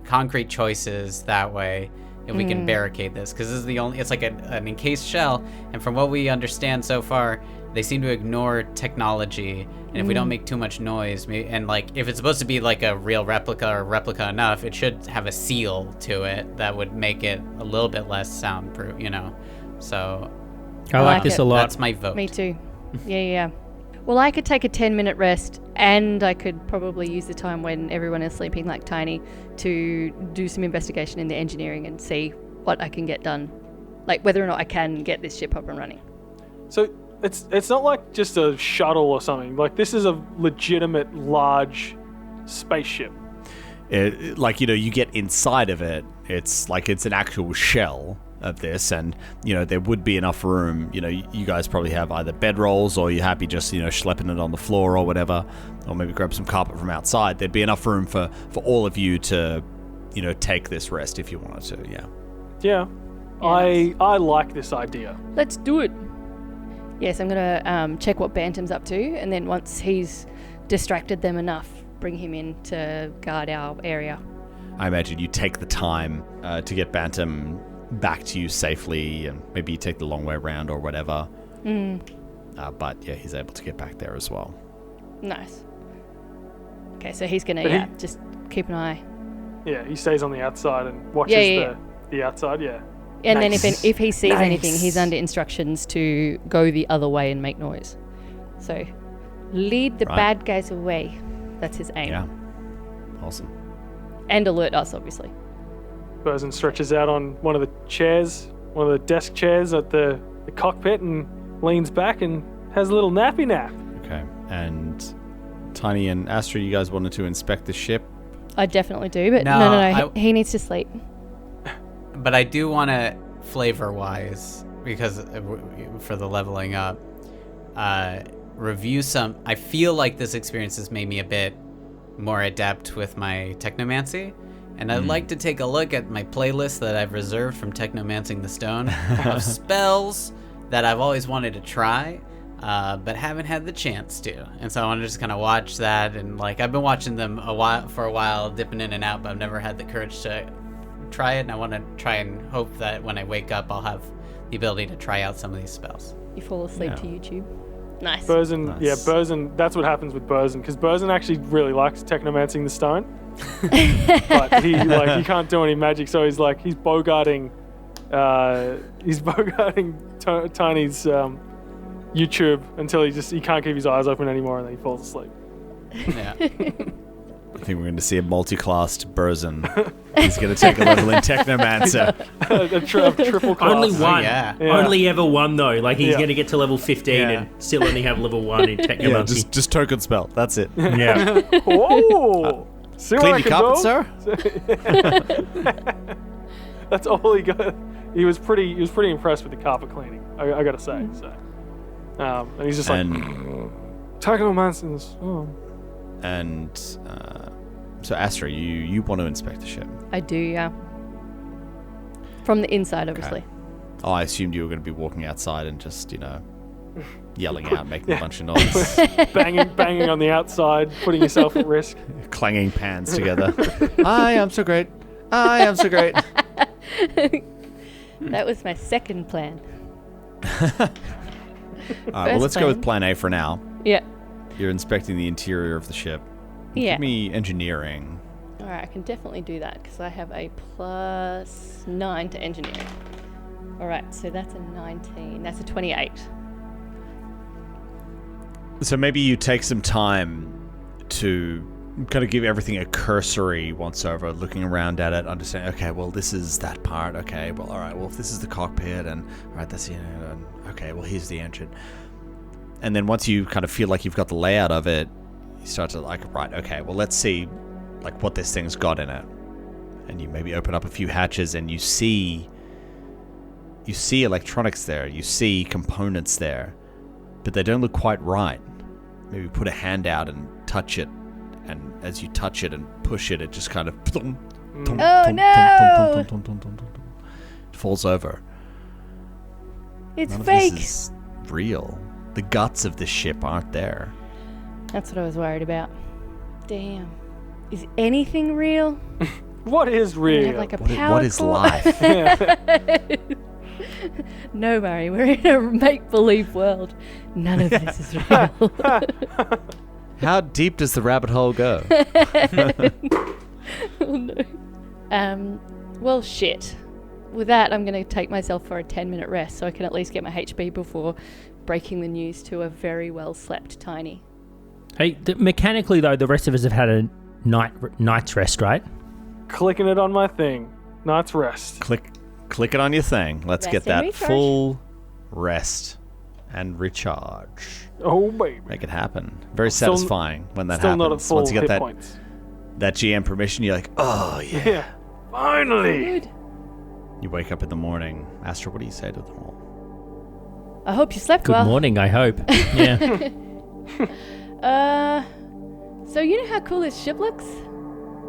[SPEAKER 4] concrete choices that way, and we can barricade this, because this is it's like an encased shell, and from what we understand so far, they seem to ignore technology, and if we don't make too much noise, and like if it's supposed to be like a real replica or replica enough, it should have a seal to it that would make it a little bit less soundproof, so
[SPEAKER 2] I like this a lot.
[SPEAKER 4] That's my vote.
[SPEAKER 3] Me too. Yeah. Well, I could take a 10-minute rest, and I could probably use the time when everyone is sleeping like Tiny to do some investigation in the engineering and see what I can get done, like whether or not I can get this ship up and running.
[SPEAKER 5] So it's not like just a shuttle or something. Like, this is a legitimate large spaceship.
[SPEAKER 1] You get inside of it, it's like it's an actual shell of this, and there would be enough room. You guys probably have either bedrolls or you're happy just schlepping it on the floor or whatever, or maybe grab some carpet from outside. There'd be enough room for all of you to take this rest if you wanted to.
[SPEAKER 5] Yeah. I like this idea.
[SPEAKER 3] Let's do it. Yes, I'm gonna check what Bantam's up to, and then once he's distracted them enough, bring him in to guard our area.
[SPEAKER 1] I imagine you take the time to get Bantam back to you safely, and maybe you take the long way around or whatever. But yeah, he's able to get back there as well.
[SPEAKER 3] Nice. Okay, so he's gonna just keep an eye.
[SPEAKER 5] Yeah, he stays on the outside and watches the outside. Yeah.
[SPEAKER 3] And
[SPEAKER 5] Nice.
[SPEAKER 3] then if he sees
[SPEAKER 5] Nice.
[SPEAKER 3] anything, he's under instructions to go the other way and make noise. So lead the
[SPEAKER 1] Right.
[SPEAKER 3] bad guys away. That's his aim.
[SPEAKER 1] Yeah. Awesome.
[SPEAKER 3] And alert us, obviously.
[SPEAKER 5] Burzin stretches out on one of the chairs, one of the desk chairs at the cockpit, and leans back and has a little nappy nap.
[SPEAKER 1] Okay. And Tiny and Astra, you guys wanted to inspect the ship?
[SPEAKER 3] I definitely do, but
[SPEAKER 4] No,
[SPEAKER 3] no. He needs to sleep.
[SPEAKER 4] But I do want to, flavor-wise, because for the leveling up, review some. I feel like this experience has made me a bit more adept with my technomancy, and I'd like to take a look at my playlist that I've reserved from Technomancing the Stone of spells that I've always wanted to try, but haven't had the chance to. And so I want to just kind of watch that, and like I've been watching them for a while, dipping in and out, but I've never had the courage to try it, and I want to try and hope that when I wake up I'll have the ability to try out some of these spells.
[SPEAKER 3] You fall asleep
[SPEAKER 1] Yeah.
[SPEAKER 3] to YouTube. Nice.
[SPEAKER 5] Burzin,
[SPEAKER 1] Nice.
[SPEAKER 5] yeah, Burzin, that's what happens with Burzin, because Burzin actually really likes Technomancing the Stone. But he can't do any magic, so he's bogarting Tiny's YouTube until he can't keep his eyes open anymore, and then he falls asleep.
[SPEAKER 4] Yeah.
[SPEAKER 1] I think we're going to see a multi-classed Burzin. He's going to take a level in Technomancer.
[SPEAKER 5] a triple class.
[SPEAKER 2] Only one.
[SPEAKER 4] yeah.
[SPEAKER 5] Yeah.
[SPEAKER 2] Only ever one, though. Like, he's
[SPEAKER 5] Yeah.
[SPEAKER 2] going to get to level 15
[SPEAKER 1] Yeah.
[SPEAKER 2] and still only have level 1 in
[SPEAKER 1] Yeah,
[SPEAKER 2] Technomancy.
[SPEAKER 1] just token spell. That's it.
[SPEAKER 2] Yeah.
[SPEAKER 5] Whoa! See what
[SPEAKER 1] Clean
[SPEAKER 5] I
[SPEAKER 1] your
[SPEAKER 5] can
[SPEAKER 1] carpet,
[SPEAKER 5] do?
[SPEAKER 1] sir?
[SPEAKER 5] That's all he got. He was pretty impressed with the carpet cleaning. I gotta say. So, and he's just like,
[SPEAKER 1] And
[SPEAKER 5] Technomancers. Oh.
[SPEAKER 1] So Astra, you want to inspect the ship?
[SPEAKER 3] I do, yeah. From the inside, obviously.
[SPEAKER 1] Oh, I assumed you were going to be walking outside and just, yelling out, making a bunch of noise,
[SPEAKER 5] banging on the outside, putting yourself at risk.
[SPEAKER 1] clanging pans together. I am so great. I am so great.
[SPEAKER 3] That was my second plan.
[SPEAKER 1] All right, well,
[SPEAKER 3] First
[SPEAKER 1] let's go with
[SPEAKER 3] plan.
[SPEAKER 1] plan A for now.
[SPEAKER 3] Yeah.
[SPEAKER 1] You're inspecting the interior of the ship.
[SPEAKER 3] Yeah.
[SPEAKER 1] Give me engineering.
[SPEAKER 3] All right, I can definitely do that because I have a +9 to engineering. All right, so that's a 19. That's a 28.
[SPEAKER 1] So maybe you take some time to kind of give everything a cursory once over, looking around at it, understanding, okay, well, this is that part. Okay, well, all right, well, if this is the cockpit, and all right, that's the and, okay, well, here's the engine. And then once you kind of feel like you've got the layout of it, you start to right, okay, well, let's see what this thing's got in it. And you maybe open up a few hatches and you see electronics there, you see components there, but they don't look quite right. Maybe put a hand out and touch it, and as you touch it and push it, it just kind of
[SPEAKER 3] Oh, no!
[SPEAKER 1] It falls over.
[SPEAKER 3] It's
[SPEAKER 1] None of
[SPEAKER 3] fake.
[SPEAKER 1] this is real. The guts of the ship aren't there.
[SPEAKER 3] That's what I was worried about. Damn. Is anything real?
[SPEAKER 5] What is
[SPEAKER 3] I
[SPEAKER 5] real?
[SPEAKER 3] have like a
[SPEAKER 1] What
[SPEAKER 3] power
[SPEAKER 1] is
[SPEAKER 3] core?
[SPEAKER 1] life?
[SPEAKER 3] No, Murray, we're in a make-believe world. None of this is real.
[SPEAKER 1] How deep does the rabbit hole go?
[SPEAKER 3] Oh, no. Well, shit. With that, I'm going to take myself for a 10-minute rest so I can at least get my HP before breaking the news to a very well-slept Tiny.
[SPEAKER 2] Hey, mechanically, though, the rest of us have had a night's rest, right?
[SPEAKER 5] Clicking it on my thing. Night's rest.
[SPEAKER 1] Click it on your thing. Let's
[SPEAKER 3] Rest
[SPEAKER 1] get
[SPEAKER 3] and
[SPEAKER 1] that
[SPEAKER 3] recharge.
[SPEAKER 1] full rest and recharge.
[SPEAKER 5] Oh baby.
[SPEAKER 1] Make it happen. Very
[SPEAKER 5] Still-
[SPEAKER 1] satisfying when that
[SPEAKER 5] Still
[SPEAKER 1] happens.
[SPEAKER 5] not at full
[SPEAKER 1] Once you
[SPEAKER 5] hit
[SPEAKER 1] get
[SPEAKER 5] points.
[SPEAKER 1] that GM permission, you're like, oh yeah.
[SPEAKER 5] Yeah. Finally.
[SPEAKER 3] Good.
[SPEAKER 1] You wake up in the morning. Astra, what do you say to them all?
[SPEAKER 3] I hope you slept
[SPEAKER 2] Good
[SPEAKER 3] well.
[SPEAKER 2] morning, I hope. Yeah.
[SPEAKER 3] So you know how cool this ship looks?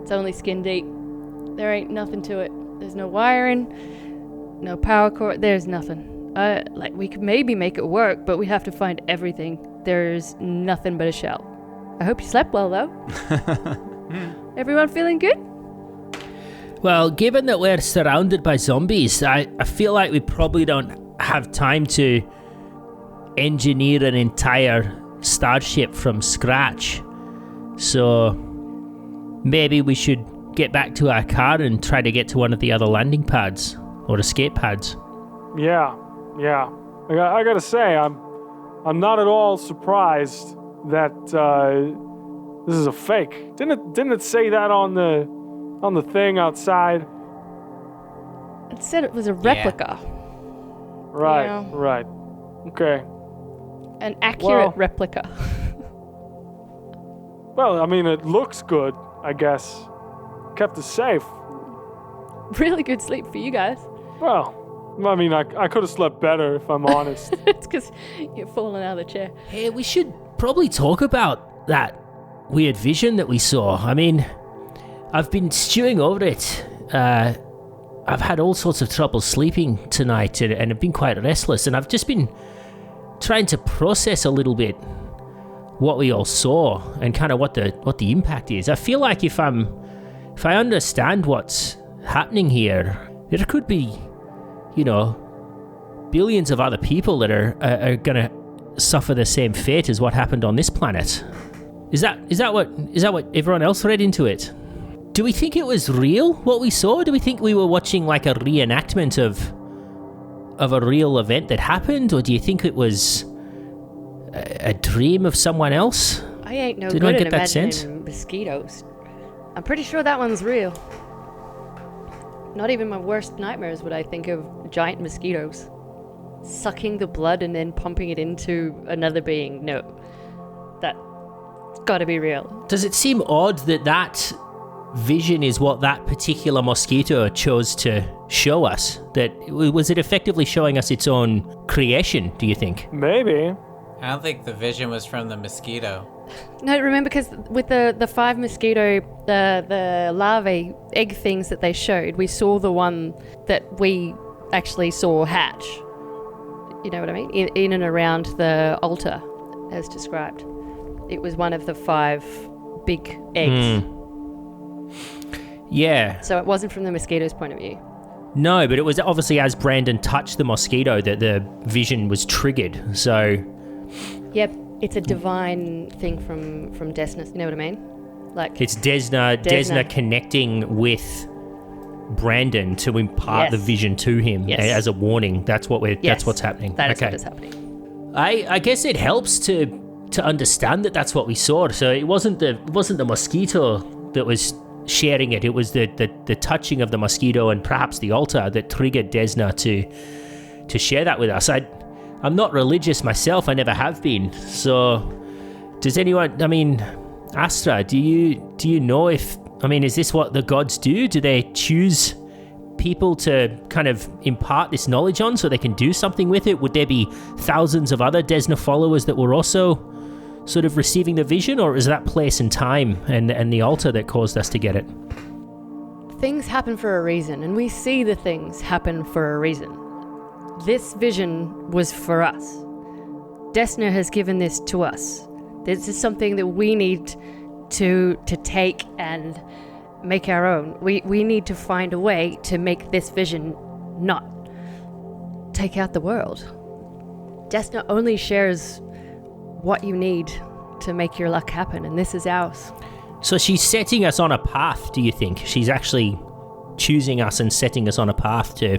[SPEAKER 3] It's only skin deep. There ain't nothing to it. There's no wiring, no power cord. There's nothing. We could maybe make it work, but we have to find everything. There's nothing but a shell. I hope you slept well, though. Everyone feeling good?
[SPEAKER 2] Well, given that we're surrounded by zombies, I feel like we probably don't have time to engineer an entire starship from scratch. So maybe we should get back to our car and try to get to one of the other landing pads or escape pads.
[SPEAKER 5] Yeah. I gotta say, I'm not at all surprised that this is a fake. Didn't it say that on the thing outside?
[SPEAKER 3] It said it was a replica.
[SPEAKER 5] Right.
[SPEAKER 3] Yeah.
[SPEAKER 5] Right. Okay.
[SPEAKER 3] An accurate
[SPEAKER 5] Well-
[SPEAKER 3] replica.
[SPEAKER 5] Well, I mean, it looks good, I guess. Kept us safe.
[SPEAKER 3] Really good sleep for you guys.
[SPEAKER 5] Well, I mean, I could have slept better if I'm honest.
[SPEAKER 3] It's because you're falling out of the chair.
[SPEAKER 2] Hey, we should probably talk about that weird vision that we saw. I mean, I've been stewing over it. I've had all sorts of trouble sleeping tonight and I've been quite restless, and I've just been trying to process a little bit what we all saw and kind of what the impact is. I feel like if I understand what's happening here, there could be, billions of other people that are gonna suffer the same fate as what happened on this planet. Is that what everyone else read into it? Do we think it was real, what we saw? Do we think we were watching like a reenactment of a real event that happened? Or do you think it was a dream of someone else?
[SPEAKER 3] I ain't no
[SPEAKER 2] Did
[SPEAKER 3] good
[SPEAKER 2] I
[SPEAKER 3] at
[SPEAKER 2] get that
[SPEAKER 3] imagining
[SPEAKER 2] sense?
[SPEAKER 3] mosquitoes. I'm pretty sure that one's real. Not even my worst nightmares would I think of giant mosquitoes sucking the blood and then pumping it into another being. No, that's gotta be real.
[SPEAKER 2] Does it seem odd that vision is what that particular mosquito chose to show us? Was it effectively showing us its own creation, do you think?
[SPEAKER 5] Maybe.
[SPEAKER 4] I don't think the vision was from the mosquito.
[SPEAKER 3] No, remember, because with the 5 mosquito, the larvae egg things that they showed, we saw the one that we actually saw hatch. You know what I mean? In and around the altar, as described. It was one of the 5 big eggs.
[SPEAKER 2] Yeah.
[SPEAKER 3] So it wasn't from the mosquito's point of view.
[SPEAKER 2] No, but it was obviously as Brandon touched the mosquito that the vision was triggered. So
[SPEAKER 3] Yep, it's a divine thing from Desna. You know what I mean? Like
[SPEAKER 2] it's Desna connecting with Brandon to impart the vision to him as a warning. That's what that's what's happening.
[SPEAKER 3] That is what is happening.
[SPEAKER 2] I guess it helps to understand that that's what we saw. So it wasn't the mosquito that was sharing it. It was the touching of the mosquito and perhaps the altar that triggered Desna to share that with us. I'm not religious myself. I never have been. So does anyone? I mean, Astra, do you know if? I mean, is this what the gods do? Do they choose people to kind of impart this knowledge on so they can do something with it? Would there be thousands of other Desna followers that were also sort of receiving the vision, or is that place and time and the altar that caused us to get it?
[SPEAKER 3] Things happen for a reason, and we see the things happen for a reason. This vision was for us. Desna has given this to us. This is something that we need to take and make our own. We need to find a way to make this vision not take out the world. Desna only shares what you need to make your luck happen, and this is ours.
[SPEAKER 2] So she's setting us on a path, do you think? She's actually choosing us and setting us on a path to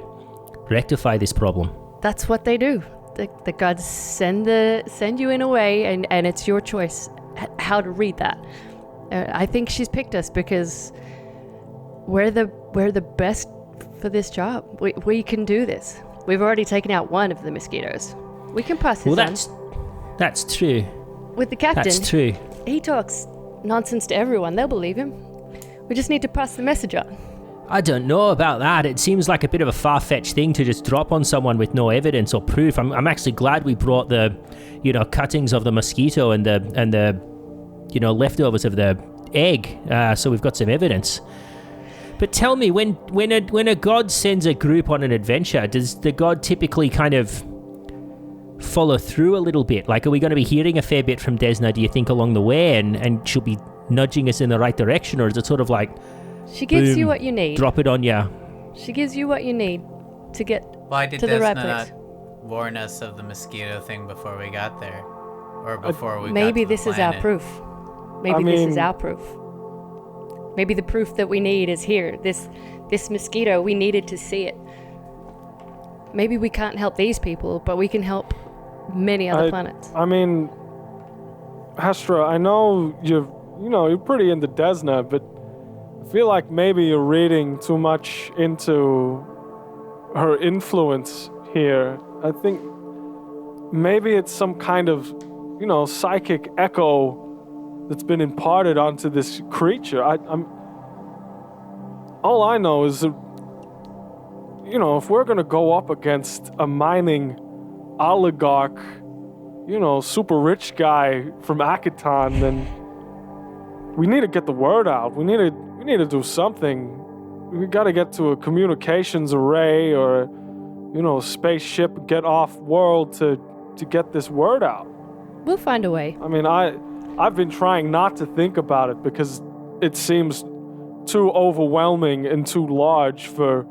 [SPEAKER 2] rectify this problem.
[SPEAKER 3] That's what they do. The gods send you in a way, and it's your choice how to read that. I think she's picked us because we're the best for this job. We can do this. We've already taken out one of the mosquitoes. We can pass his on.
[SPEAKER 2] That's true.
[SPEAKER 3] With the captain,
[SPEAKER 2] That's true.
[SPEAKER 3] he talks nonsense to everyone. They'll believe him. We just need to pass the message on.
[SPEAKER 2] I don't know about that. It seems like a bit of a far-fetched thing to just drop on someone with no evidence or proof. I'm actually glad we brought the, cuttings of the mosquito and the leftovers of the egg, so we've got some evidence. But tell me, when a god sends a group on an adventure, does the god typically kind of follow through a little bit? Like, are we going to be hearing a fair bit from Desna, do you think, along the way, and she'll be nudging us in the right direction, or is it sort of like
[SPEAKER 3] She gives you
[SPEAKER 2] Boom.
[SPEAKER 3] what you need.
[SPEAKER 2] Drop it on ya.
[SPEAKER 3] She gives you what you need to get
[SPEAKER 4] Why did
[SPEAKER 3] to the right
[SPEAKER 4] Desna
[SPEAKER 3] place.
[SPEAKER 4] not warn us of the mosquito thing before we got there? Or before we
[SPEAKER 3] Maybe
[SPEAKER 4] got to
[SPEAKER 3] this
[SPEAKER 4] the
[SPEAKER 3] is our
[SPEAKER 4] planet?
[SPEAKER 3] proof. Maybe
[SPEAKER 5] I
[SPEAKER 3] this is
[SPEAKER 5] mean-
[SPEAKER 3] our proof. Maybe the proof that we need is here. This mosquito, we needed to see it. Maybe we can't help these people, but we can help many other planets.
[SPEAKER 5] I mean, Astra, I know you're pretty into Desna, but I feel like maybe you're reading too much into her influence here. I think maybe it's some kind of, psychic echo that's been imparted onto this creature. All I know is that, if we're gonna go up against a mining oligarch, super rich guy from Akaton, then we need to get the word out. We need to do something. We got to get to a communications array or, a spaceship, get off world to get this word out.
[SPEAKER 3] We'll find a way.
[SPEAKER 5] I mean, I've been trying not to think about it because it seems too overwhelming and too large for,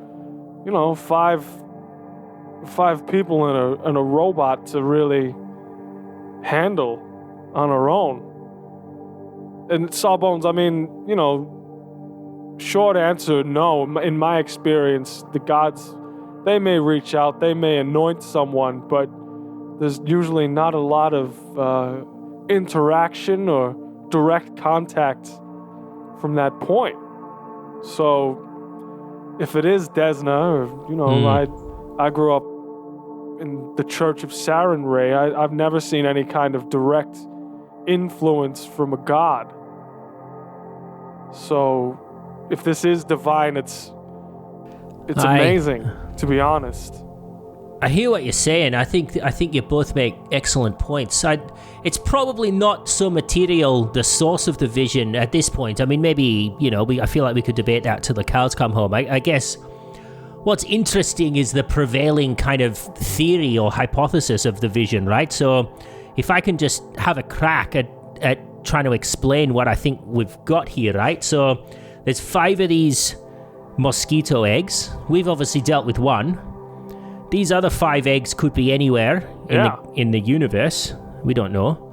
[SPEAKER 5] five people and a robot to really handle on our own. And Sawbones, I mean, short answer, no. In my experience, the gods, they may reach out, they may anoint someone, but there's usually not a lot of interaction or direct contact from that point. So, if it is Desna, or, I grew up in the Church of Sarenrae, I've never seen any kind of direct influence from a god. So, if this is divine, it's amazing, to be honest.
[SPEAKER 2] I hear what you're saying. I think you both make excellent points. It's probably not so material, the source of the vision at this point. I mean, maybe, I feel like we could debate that till the cows come home. I guess what's interesting is the prevailing kind of theory or hypothesis of the vision, right? So if I can just have a crack at trying to explain what I think we've got here, right? So there's 5 of these mosquito eggs. We've obviously dealt with one. These other 5 eggs could be anywhere in the universe. We don't know.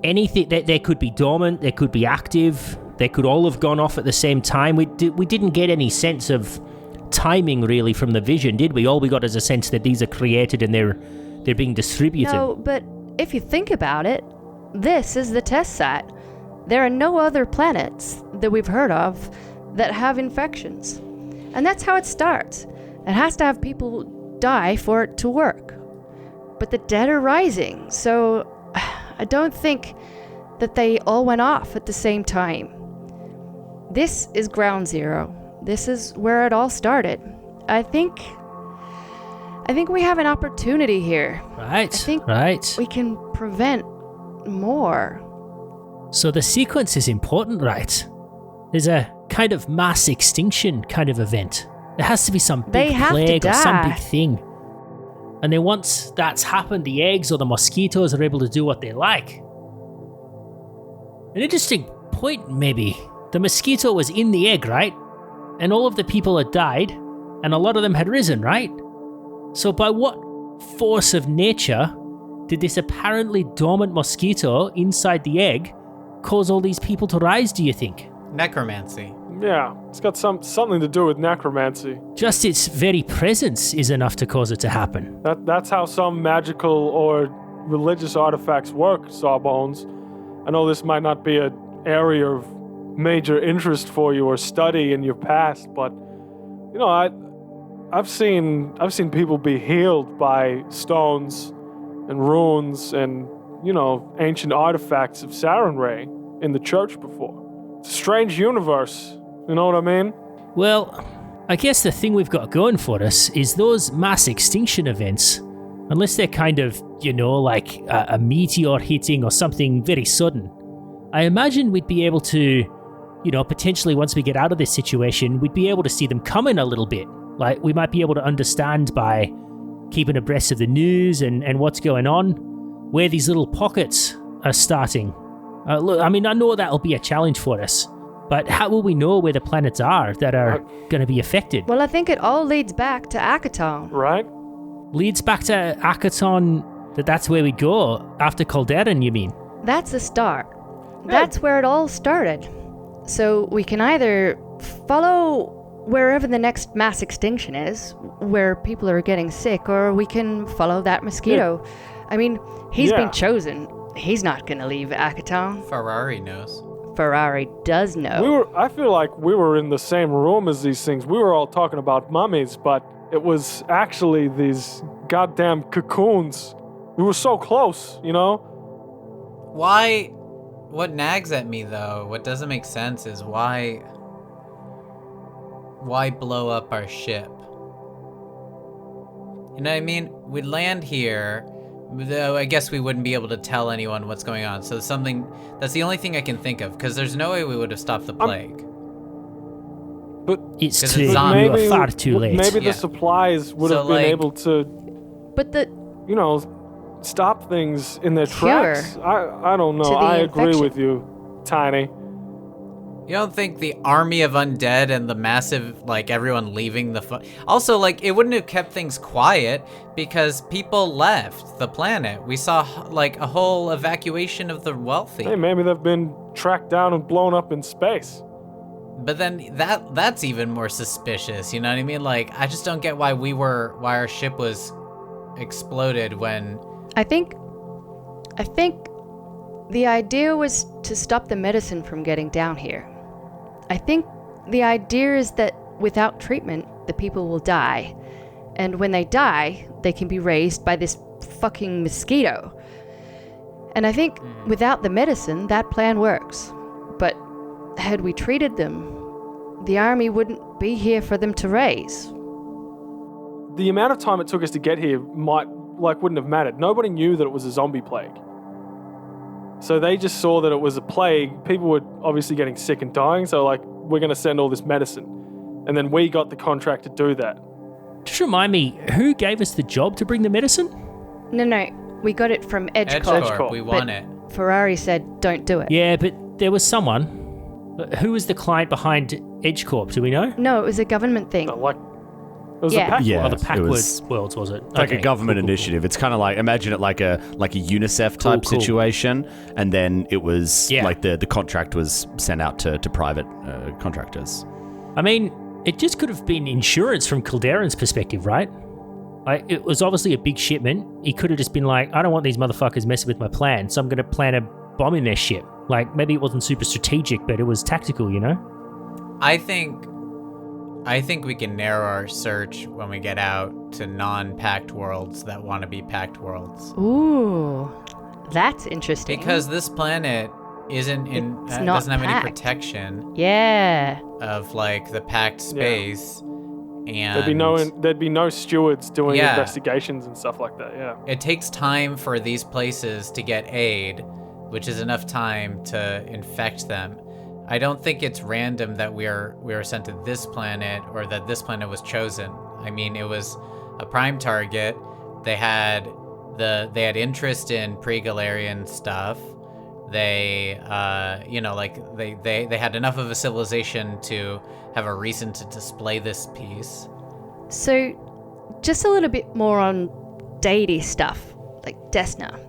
[SPEAKER 2] Anything they could be dormant, they could be active, they could all have gone off at the same time. We didn't get any sense of timing really from the vision, did we? All we got is a sense that these are created and they're being distributed.
[SPEAKER 3] No, but if you think about it, this is the test site. There are no other planets that we've heard of that have infections. And that's how it starts. It has to have people die for it to work. But the dead are rising, so I don't think that they all went off at the same time. This is ground zero. This is where it all started. I think we have an opportunity here.
[SPEAKER 2] Right,
[SPEAKER 3] I think
[SPEAKER 2] right.
[SPEAKER 3] we can prevent more.
[SPEAKER 2] So the sequence is important, right? There's a kind of mass extinction kind of event. There has to be some
[SPEAKER 3] They
[SPEAKER 2] big
[SPEAKER 3] have to
[SPEAKER 2] plague or some
[SPEAKER 3] die.
[SPEAKER 2] big thing. And then once that's happened, the eggs or the mosquitoes are able to do what they like. An interesting point, maybe. The mosquito was in the egg, right? And all of the people had died, and a lot of them had risen, right? So by what force of nature did this apparently dormant mosquito inside the egg cause all these people to rise, do you think?
[SPEAKER 4] Necromancy.
[SPEAKER 5] Yeah, it's got something to do with necromancy.
[SPEAKER 2] Just its very presence is enough to cause it to happen.
[SPEAKER 5] That's how some magical or religious artifacts work, Sawbones. I know this might not be an area of major interest for you or study in your past, but I've seen people be healed by stones and runes and ancient artifacts of Sarenrae in the church before. It's a strange universe. You know what I mean?
[SPEAKER 2] Well, I guess the thing we've got going for us is those mass extinction events, unless they're kind of, like a meteor hitting or something very sudden, I imagine we'd be able to, potentially once we get out of this situation, we'd be able to see them coming a little bit. Like, we might be able to understand by keeping abreast of the news and what's going on, where these little pockets are starting. Look, I mean, I know that'll be a challenge for us. But how will we know where the planets are that are going to be affected?
[SPEAKER 3] Well, I think it all leads back to Akaton.
[SPEAKER 5] Right?
[SPEAKER 2] Leads back to Akaton, that's where we go after Calderon, you mean?
[SPEAKER 3] That's the start. That's where it all started. So we can either follow wherever the next mass extinction is, where people are getting sick, or we can follow that mosquito. I mean, he's been chosen. He's not going to leave Akaton.
[SPEAKER 4] Ferrari knows.
[SPEAKER 3] Ferrari does know.
[SPEAKER 5] I feel like we were in the same room as these things. We were all talking about mummies, but it was actually these goddamn cocoons. We were so close, you know?
[SPEAKER 4] Why? What nags at me though, what doesn't make sense is why blow up our ship? You know what I mean? We'd land here, though I guess we wouldn't be able to tell anyone what's going on. So that's the only thing I can think of, because there's no way we would have stopped the plague.
[SPEAKER 5] But
[SPEAKER 2] It's
[SPEAKER 4] 'Cause
[SPEAKER 2] too,
[SPEAKER 4] it's
[SPEAKER 2] you
[SPEAKER 4] zombie.
[SPEAKER 2] are far too late.
[SPEAKER 5] Maybe
[SPEAKER 4] Yeah.
[SPEAKER 5] the supplies would
[SPEAKER 4] So,
[SPEAKER 5] have been
[SPEAKER 4] like-
[SPEAKER 5] able to,
[SPEAKER 3] But the
[SPEAKER 5] you know, stop things in their
[SPEAKER 3] Cure
[SPEAKER 5] tracks. I don't know.
[SPEAKER 3] to the
[SPEAKER 5] I agree
[SPEAKER 3] infection.
[SPEAKER 5] with you, Tiny.
[SPEAKER 4] You don't think the army of undead and the massive, like, everyone leaving also, like, it wouldn't have kept things quiet because people left the planet. We saw, like, a whole evacuation of the wealthy.
[SPEAKER 5] Hey, maybe they've been tracked down and blown up in space.
[SPEAKER 4] But then that's even more suspicious, you know what I mean? Like, I just don't get why our ship was exploded when...
[SPEAKER 3] I think the idea was to stop the medicine from getting down here. I think the idea is that without treatment, the people will die. And when they die, they can be raised by this fucking mosquito. And I think without the medicine, that plan works. But had we treated them, the army wouldn't be here for them to raise.
[SPEAKER 5] The amount of time it took us to get here wouldn't have mattered. Nobody knew that it was a zombie plague. So they just saw that it was a plague. People were obviously getting sick and dying, so we're going to send all this medicine. And then we got the contract to do that.
[SPEAKER 2] Just remind me, who gave us the job to bring the medicine?
[SPEAKER 3] No, we got it from Edgecorp.
[SPEAKER 4] Edgecorp, we want it.
[SPEAKER 3] Ferrari said, don't do it.
[SPEAKER 2] Yeah, but there was someone. Who was the client behind EdgeCorp? Do we know?
[SPEAKER 3] No, it was a government thing.
[SPEAKER 5] It was
[SPEAKER 3] Yeah.
[SPEAKER 5] a pact.
[SPEAKER 1] Yeah.
[SPEAKER 2] Oh, the
[SPEAKER 1] it
[SPEAKER 2] Packwood
[SPEAKER 1] was
[SPEAKER 2] Worlds, was it?
[SPEAKER 1] like a
[SPEAKER 2] Okay,
[SPEAKER 1] government
[SPEAKER 2] cool.
[SPEAKER 1] initiative. It's kind of like, imagine it like a UNICEF type
[SPEAKER 2] Cool.
[SPEAKER 1] situation, and then it was
[SPEAKER 2] Yeah.
[SPEAKER 1] like the contract was sent out to private contractors.
[SPEAKER 2] I mean, it just could have been insurance from Calderon's perspective, right? Like, it was obviously a big shipment. He could have just been like, I don't want these motherfuckers messing with my plan, so I'm going to plan a bomb in their ship. Like, maybe it wasn't super strategic, but it was tactical, you know?
[SPEAKER 4] I think we can narrow our search when we get out to non-packed worlds that want to be packed worlds.
[SPEAKER 3] Ooh, that's interesting.
[SPEAKER 4] Because this planet isn't in
[SPEAKER 3] It's not
[SPEAKER 4] doesn't have
[SPEAKER 3] packed.
[SPEAKER 4] any protection
[SPEAKER 3] Yeah.
[SPEAKER 4] of like the packed space, and
[SPEAKER 5] There'd be no stewards doing
[SPEAKER 4] Yeah.
[SPEAKER 5] investigations and stuff like that. Yeah.
[SPEAKER 4] it takes time for these places to get aid, which is enough time to infect them. I don't think it's random that we are sent to this planet or that this planet was chosen. I mean, it was a prime target. They had interest in pre-Galarian stuff. They they had enough of a civilization to have a reason to display this piece.
[SPEAKER 3] So, just a little bit more on deity stuff, like Desna.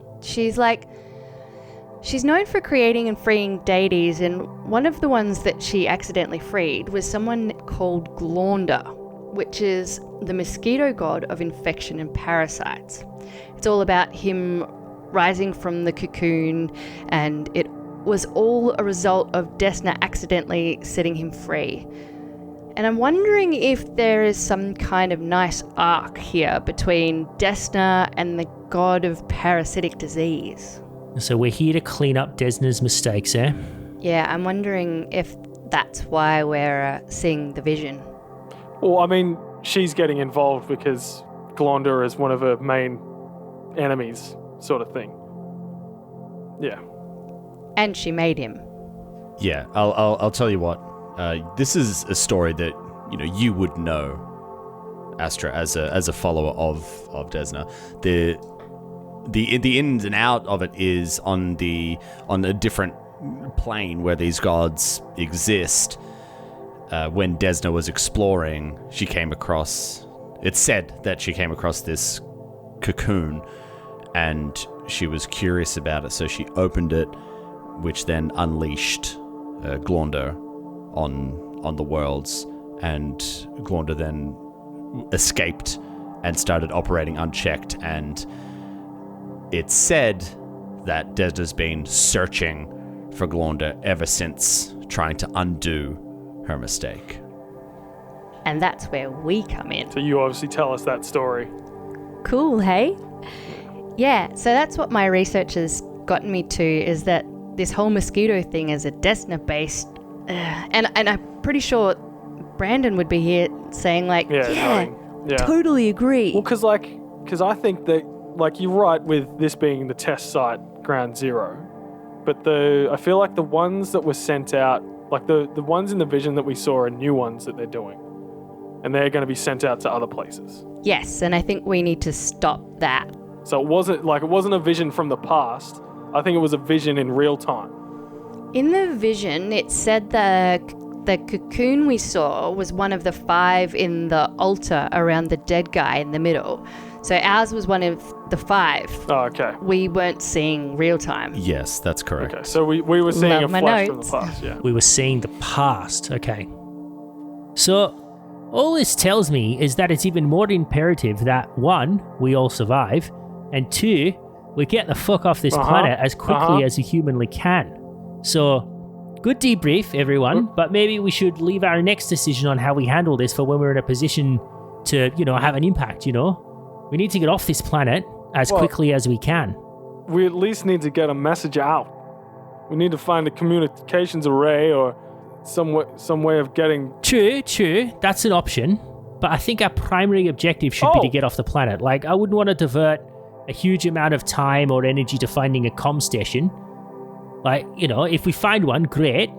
[SPEAKER 3] She's known for creating and freeing deities, and one of the ones that she accidentally freed was someone called Glaunder, which is the mosquito god of infection and parasites. It's all about him rising from the cocoon, and it was all a result of Desna accidentally setting him free. And I'm wondering if there is some kind of nice arc here between Desna and the god of parasitic disease.
[SPEAKER 2] So we're here to clean up Desna's mistakes, eh?
[SPEAKER 3] Yeah, I'm wondering if that's why we're seeing the vision.
[SPEAKER 5] Well, I mean, she's getting involved because Glaunder is one of her main enemies, sort of thing. Yeah.
[SPEAKER 3] And she made him.
[SPEAKER 1] Yeah, I'll tell you what. This is a story that you would know, Astra, as a follower of Desna. The ins and out of it is on a different plane where these gods exist, when Desna was exploring, she came across... It's said that she came across this cocoon, and she was curious about it, so she opened it, which then unleashed Glaunder on the worlds, and Glaunder then escaped and started operating unchecked, and it's said that Desna's been searching for Glaunder ever since, trying to undo her mistake.
[SPEAKER 3] And that's where we come in.
[SPEAKER 5] So you obviously tell us that story.
[SPEAKER 3] Cool, hey? Yeah, so that's what my research has gotten me to, is that this whole mosquito thing is a Desna-based... and I'm pretty sure Brandon would be here saying, like, yeah, totally agree.
[SPEAKER 5] Well, because I think that, like, you're right with this being the test site, Ground Zero. But I feel like the ones that were sent out, like the ones in the vision that we saw are new ones that they're doing. And they're going to be sent out to other places.
[SPEAKER 3] Yes, and I think we need to stop that.
[SPEAKER 5] So it wasn't a vision from the past. I think it was a vision in real time.
[SPEAKER 3] In the vision, it said the cocoon we saw was one of the 5 in the altar around the dead guy in the middle. So ours was one of the 5.
[SPEAKER 5] Oh, okay.
[SPEAKER 3] We weren't seeing real time.
[SPEAKER 1] Yes, that's correct.
[SPEAKER 5] Okay, so we were seeing
[SPEAKER 3] Love
[SPEAKER 5] a
[SPEAKER 3] my
[SPEAKER 5] flash
[SPEAKER 3] notes.
[SPEAKER 5] from the past, yeah.
[SPEAKER 2] We were seeing the past. Okay. So, all this tells me is that it's even more imperative that, 1, we all survive, and 2, we get the fuck off this planet as quickly as we humanly can. So, good debrief, everyone, but maybe we should leave our next decision on how we handle this for when we're in a position to, have an impact, We need to get off this planet as quickly as we can.
[SPEAKER 5] We at least need to get a message out. We need to find a communications array or some way of getting...
[SPEAKER 2] True, that's an option. But I think our primary objective should be to get off the planet. Like, I wouldn't want to divert a huge amount of time or energy to finding a comm station. Like, if we find one, great.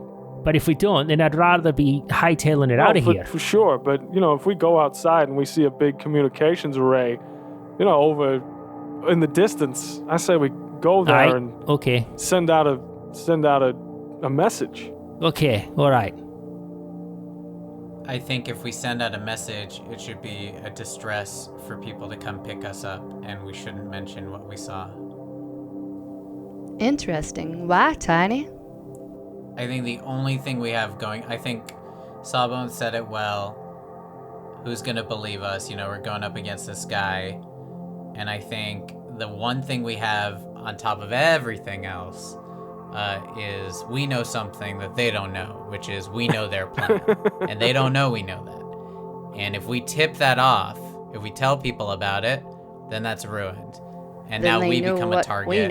[SPEAKER 2] But if we don't, then I'd rather be hightailing it out of here.
[SPEAKER 5] For sure, but, if we go outside and we see a big communications array, over in the distance, I say we go there and send out a message.
[SPEAKER 2] Okay, all right.
[SPEAKER 4] I think if we send out a message, it should be a distress for people to come pick us up, and we shouldn't mention what we saw.
[SPEAKER 3] Interesting. Why, Tiny?
[SPEAKER 4] I think the only thing we have going, I think Sawbones said it well. Who's going to believe us? We're going up against this guy. And I think the one thing we have on top of everything else is we know something that they don't know, which is we know their plan. And they don't know we know that. And if we tip that off, if we tell people about it, then that's ruined. And
[SPEAKER 3] then
[SPEAKER 4] now we
[SPEAKER 3] know
[SPEAKER 4] become a target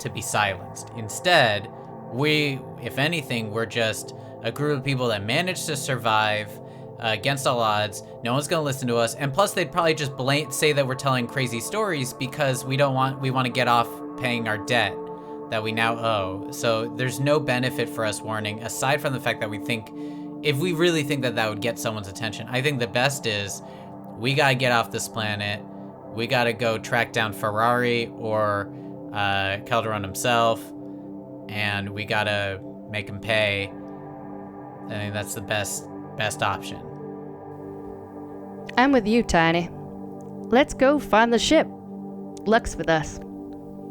[SPEAKER 3] to
[SPEAKER 4] be silenced. Instead, if anything, we're just a group of people that managed to survive against all odds. No one's going to listen to us. And plus, they'd probably just say that we're telling crazy stories because we want to get off paying our debt that we now owe. So there's no benefit for us warning, aside from the fact that if we really think that would get someone's attention. I think the best is we got to get off this planet. We got to go track down Ferrari or Calderon himself. And we got to make him pay. I think that's the best option.
[SPEAKER 3] I'm with you, Tiny. Let's go find the ship. Luck's with us.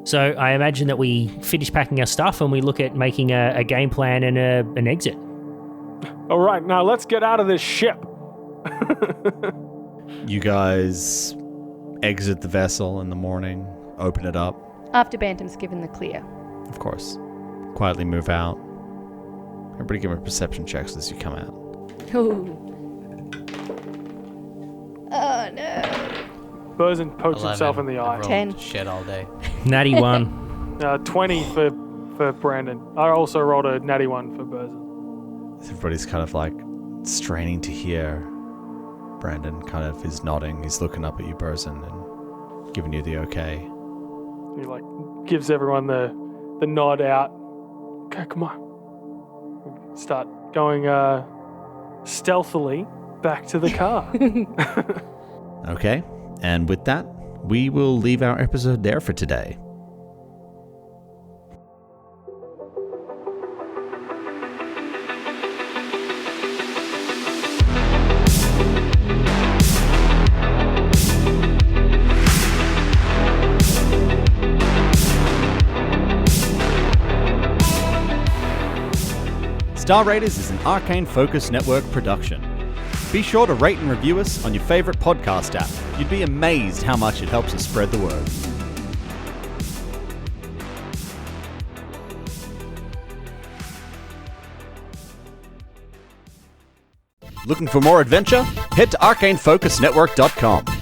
[SPEAKER 2] So I imagine that we finish packing our stuff and we look at making a game plan and an exit.
[SPEAKER 5] All right, now let's get out of this ship.
[SPEAKER 1] You guys exit the vessel in the morning, open it up.
[SPEAKER 3] After Bantam's given the clear.
[SPEAKER 1] Of course. Quietly move out. Everybody give me perception checks as you come out.
[SPEAKER 3] Oh no.
[SPEAKER 5] Burzin pokes
[SPEAKER 4] 11.
[SPEAKER 5] himself in the eye.
[SPEAKER 4] I've rolled
[SPEAKER 3] 10.
[SPEAKER 4] shit all day.
[SPEAKER 2] Natty 1.
[SPEAKER 5] 20 for Brandon. I also rolled a natty 1 for Burzin.
[SPEAKER 1] Everybody's kind of like straining to hear. Brandon kind of is nodding. He's looking up at you, Burzin, and giving you the okay.
[SPEAKER 5] He gives everyone the nod out. Okay, come on. Start going stealthily back to the car.
[SPEAKER 1] Okay, and with that, we will leave our episode there for today. Star Raiders is an Arcane Focus Network production. Be sure to rate and review us on your favorite podcast app. You'd be amazed how much it helps us spread the word. Looking for more adventure? Head to arcanefocusnetwork.com.